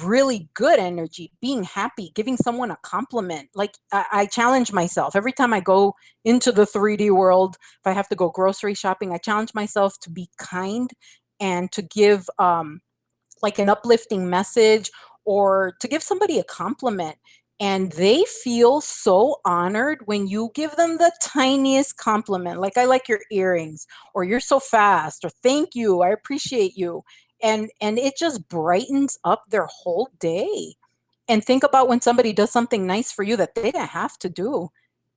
S2: Really good energy, being happy, giving someone a compliment. Like I challenge myself every time I go into the 3D world. If I have to go grocery shopping, I challenge myself to be kind and to give like an uplifting message, or to give somebody a compliment. And they feel so honored when you give them the tiniest compliment, like, I like your earrings, or you're so fast, or thank you, I appreciate you. And it just brightens up their whole day. And think about when somebody does something nice for you that they didn't have to do.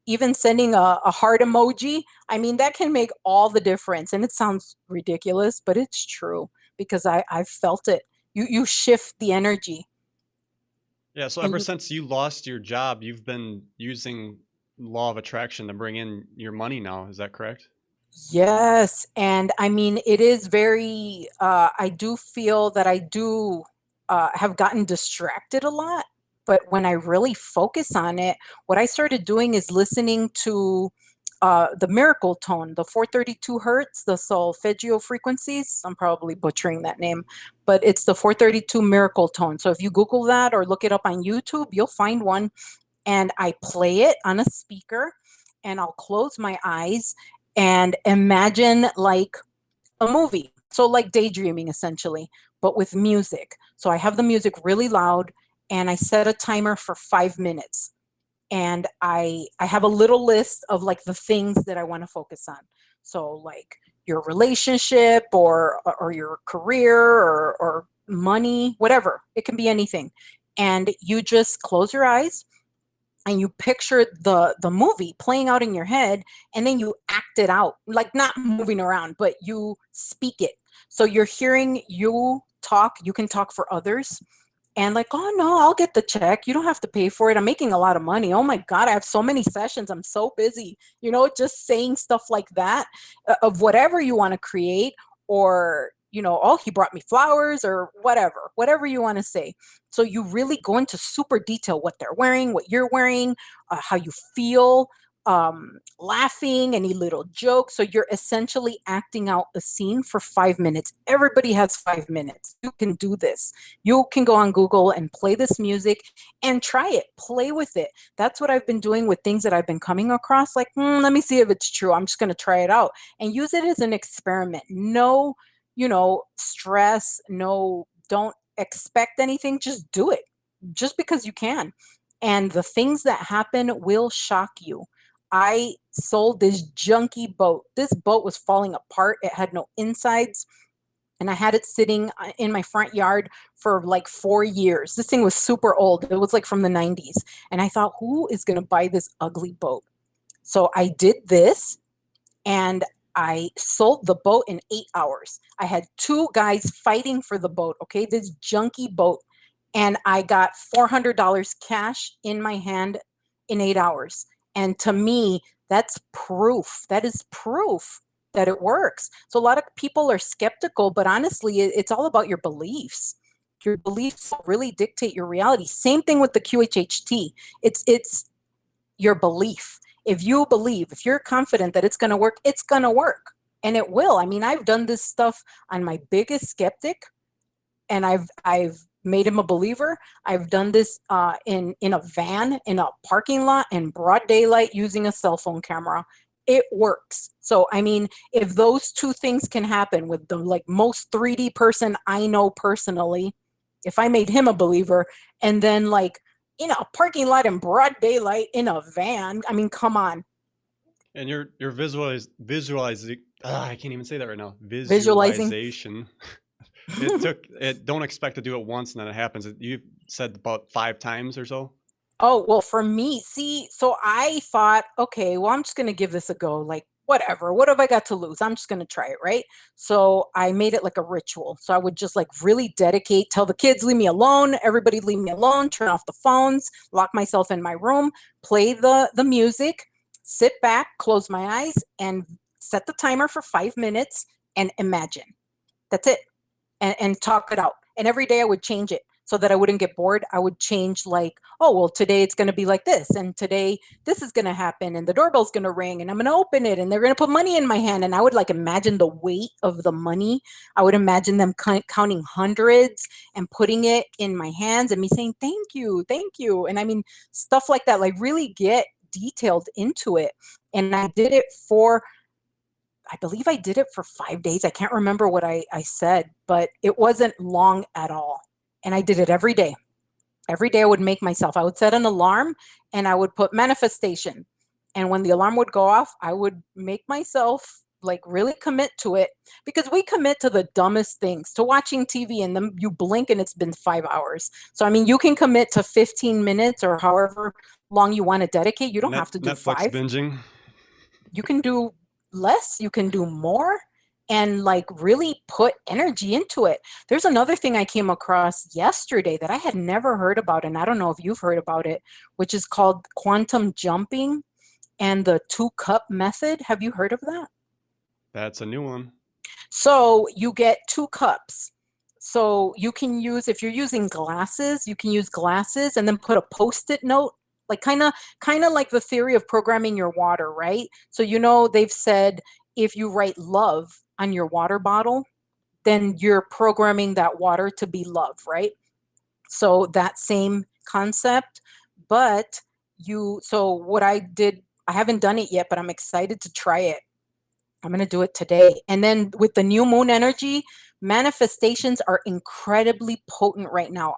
S2: Even sending a heart emoji, I mean, that can make all the difference. And it sounds ridiculous, but it's true, because I've felt it. You shift the energy.
S1: Yeah, so ever since you lost your job, you've been using law of attraction to bring in your money now. Is that correct?
S2: Yes. And I mean, it is very, I do feel that I do have gotten distracted a lot. But when I really focus on it, what I started doing is listening to the miracle tone, the 432 hertz, the solfeggio frequencies. I'm probably butchering that name, but it's the 432 miracle tone. So if you Google that or look it up on YouTube, you'll find one. And I play it on a speaker, and I'll close my eyes and imagine like a movie. So like daydreaming essentially, but with music. So I have the music really loud and I set a timer for 5 minutes. And I have a little list of like the things that I want to focus on. So like your relationship or your career or money, whatever. It can be anything. And you just close your eyes and you picture the movie playing out in your head, and then you act it out, like not moving around, but you speak it. So you're hearing you talk, you can talk for others, and like, oh no, I'll get the check, you don't have to pay for it, I'm making a lot of money, oh my god, I have so many sessions, I'm so busy, just saying stuff like that, of whatever you want to create. Or oh, he brought me flowers, or whatever you want to say. So you really go into super detail, what they're wearing, what you're wearing, how you feel, laughing, any little jokes. So you're essentially acting out a scene for 5 minutes. Everybody has 5 minutes. You can do this. You can go on Google and play this music and try it, play with it. That's what I've been doing with things that I've been coming across. Like, let me see if it's true. I'm just going to try it out and use it as an experiment. No, stress, no, don't expect anything. Just do it just because you can. And the things that happen will shock you. I sold this junky boat. This boat was falling apart. It had no insides. And I had it sitting in my front yard for like 4 years. This thing was super old. It was like from the 90s. And I thought, who is going to buy this ugly boat? So I did this and I sold the boat in 8 hours. I had 2 guys fighting for the boat, okay? This junky boat. And I got $400 cash in my hand in 8 hours. And to me, that's proof. That is proof that it works. So a lot of people are skeptical, but honestly, it's all about your beliefs. Your beliefs really dictate your reality. Same thing with the QHHT. It's your belief. If you believe, if you're confident that it's going to work, it's going to work. And it will. I mean, I've done this stuff on my biggest skeptic, and I've made him a believer. I've done this in a van, in a parking lot, in broad daylight using a cell phone camera. It works. So, I mean, if those 2 things can happen with the like most 3D person I know personally, if I made him a believer, and then like in a parking lot in broad daylight in a van, I mean, come on.
S1: And you're visualizing. I can't even say that right now.
S2: Visualizing.
S1: Visualization. Don't expect to do it once and then it happens. You said about 5 times or so.
S2: Oh, well, for me, see, so I thought, okay, well, I'm just going to give this a go. Like, whatever. What have I got to lose? I'm just going to try it, right? So I made it like a ritual. So I would just like really dedicate, tell the kids, leave me alone. Everybody leave me alone. Turn off the phones, lock myself in my room, play the music, sit back, close my eyes, and set the timer for 5 minutes and imagine. That's it. And talk it out. And every day I would change it so that I wouldn't get bored. I would change like, oh, well, today it's going to be like this. And today this is going to happen. And the doorbell's going to ring and I'm going to open it and they're going to put money in my hand. And I would like imagine the weight of the money. I would imagine them counting hundreds and putting it in my hands and me saying, thank you, thank you. And I mean, stuff like that, like really get detailed into it. And I did it for, I believe I did it for 5 days. I can't remember what I said, but it wasn't long at all. And I did it every day. Every day I would make myself, I would set an alarm and I would put manifestation. And when the alarm would go off, I would make myself like really commit to it, because we commit to the dumbest things, to watching TV and then you blink and it's been 5 hours. So, I mean, you can commit to 15 minutes or however long you want to dedicate. You don't have to do
S1: Netflix
S2: 5.
S1: Binging.
S2: You can do less, you can do more, and like really put energy into it. There's another thing I came across yesterday that I had never heard about, and I don't know if you've heard about it, which is called quantum jumping and the 2-cup method. Have you heard of that?
S1: That's a new one.
S2: So you get 2 cups. So you can use, if you're using glasses, you can use glasses and then put a Post-it note, like kind of like the theory of programming your water, right? So, they've said if you write love on your water bottle, then you're programming that water to be love, right? So that same concept, but so what I did, I haven't done it yet, but I'm excited to try it. I'm going to do it today. And then with the new moon energy, manifestations are incredibly potent right now.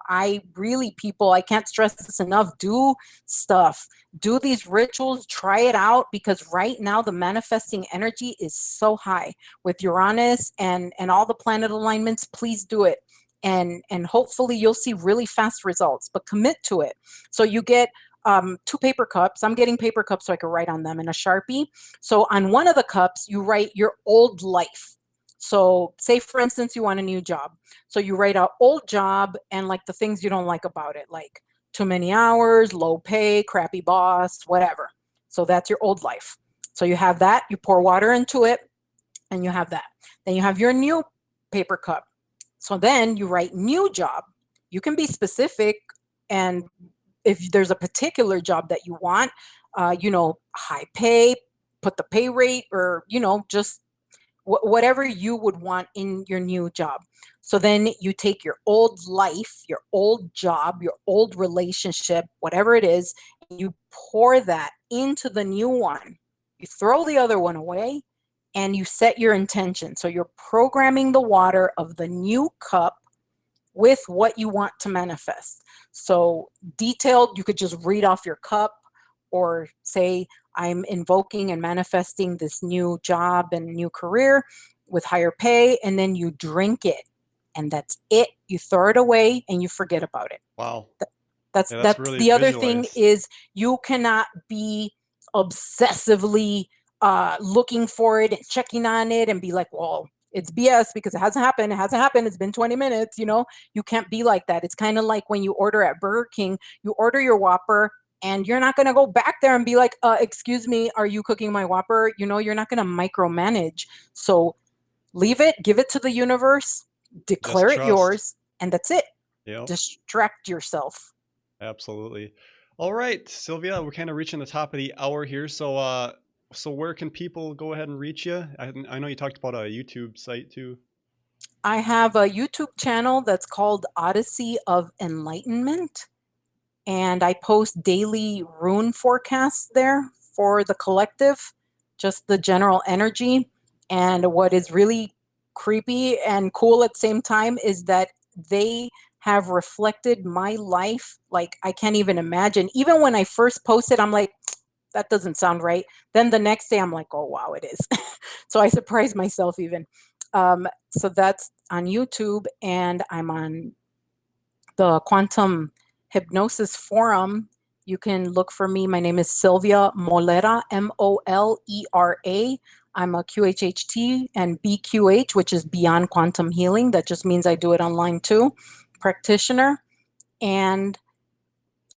S2: People, I can't stress this enough, do stuff, do these rituals, try it out, because right now the manifesting energy is so high with Uranus and all the planet alignments. Please do it. And hopefully you'll see really fast results, but commit to it. So you get 2 paper cups. I'm getting paper cups so I can write on them, and a Sharpie. So on one of the cups, you write your old life. So say, for instance, you want a new job. So you write out old job and like the things you don't like about it, like too many hours, low pay, crappy boss, whatever. So that's your old life. So you have that, you pour water into it, and you have that. Then you have your new paper cup. So then you write new job. You can be specific and if there's a particular job that you want, high pay, put the pay rate, or, just whatever you would want in your new job. So then you take your old life, your old job, your old relationship, whatever it is, and you pour that into the new one. You throw the other one away and you set your intention. So you're programming the water of the new cup with what you want to manifest. So detailed, you could just read off your cup or say, I'm invoking and manifesting this new job and new career with higher pay, and then you drink it, and that's it. You throw it away and you forget about it.
S1: Wow.
S2: That's
S1: Yeah, that's really
S2: the other thing
S1: visualized.
S2: is you cannot be obsessively looking for it and checking on it and be like, well, it's BS because it hasn't happened. It hasn't happened. It's been 20 minutes. You can't be like that. It's kind of like when you order at Burger King, you order your Whopper and you're not going to go back there and be like, excuse me, are you cooking my Whopper? You're not going to micromanage. So leave it, give it to the universe, declare it yours, and that's it.
S1: Yep.
S2: Distract yourself.
S1: Absolutely. All right, Sylvia, we're kind of reaching the top of the hour here. So where can people go ahead and reach you? I know you talked about a YouTube site too.
S2: I have a YouTube channel that's called Odyssey of Enlightenment, and I post daily rune forecasts there for the collective, just the general energy. And what is really creepy and cool at the same time is that they have reflected my life like I can't even imagine. Even when I first posted, I'm like, that doesn't sound right. Then the next day I'm like, oh, wow, it is. So I surprised myself even. So that's on YouTube, and I'm on the Quantum Hypnosis Forum. You can look for me. My name is Sylvia Molera, Molera. I'm a QHHT and BQH, which is Beyond Quantum Healing. That just means I do it online too, practitioner. And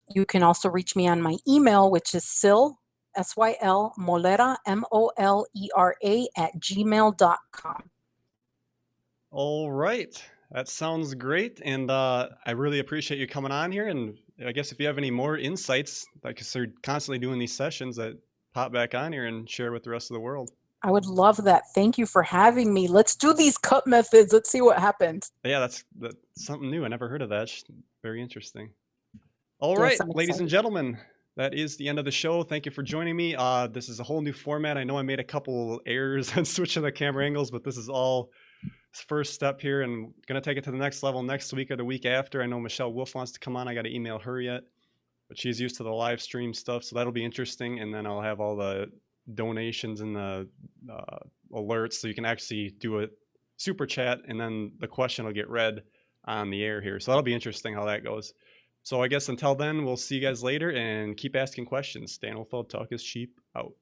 S2: you can also reach me on my email, which is SYL Molera, MOLERA @gmail.com.
S1: All right. That sounds great. And I really appreciate you coming on here. And I guess if you have any more insights, because they're constantly doing these sessions, that pop back on here and share with the rest of the world.
S2: I would love that. Thank you for having me. Let's do these cup methods. Let's see what happens.
S1: Yeah, that's something new. I never heard of that. Very interesting. All
S2: Yes,
S1: right,
S2: I'm
S1: ladies and
S2: excited.
S1: gentlemen, that is the end of the show. Thank you for joining me. This is a whole new format. I know I made a couple errors and switching the camera angles, but this is all first step here, and gonna take it to the next level next week or the week after. I know Michelle Wolf wants to come on. I got to email her yet, but she's used to the live stream stuff, so that'll be interesting. And then I'll have all the donations and the alerts, so you can actually do a super chat, and then the question will get read on the air here. So that'll be interesting how that goes. So I guess until then, we'll see you guys later, and keep asking questions. Dan Hohlfeld, Talk is Cheap, out.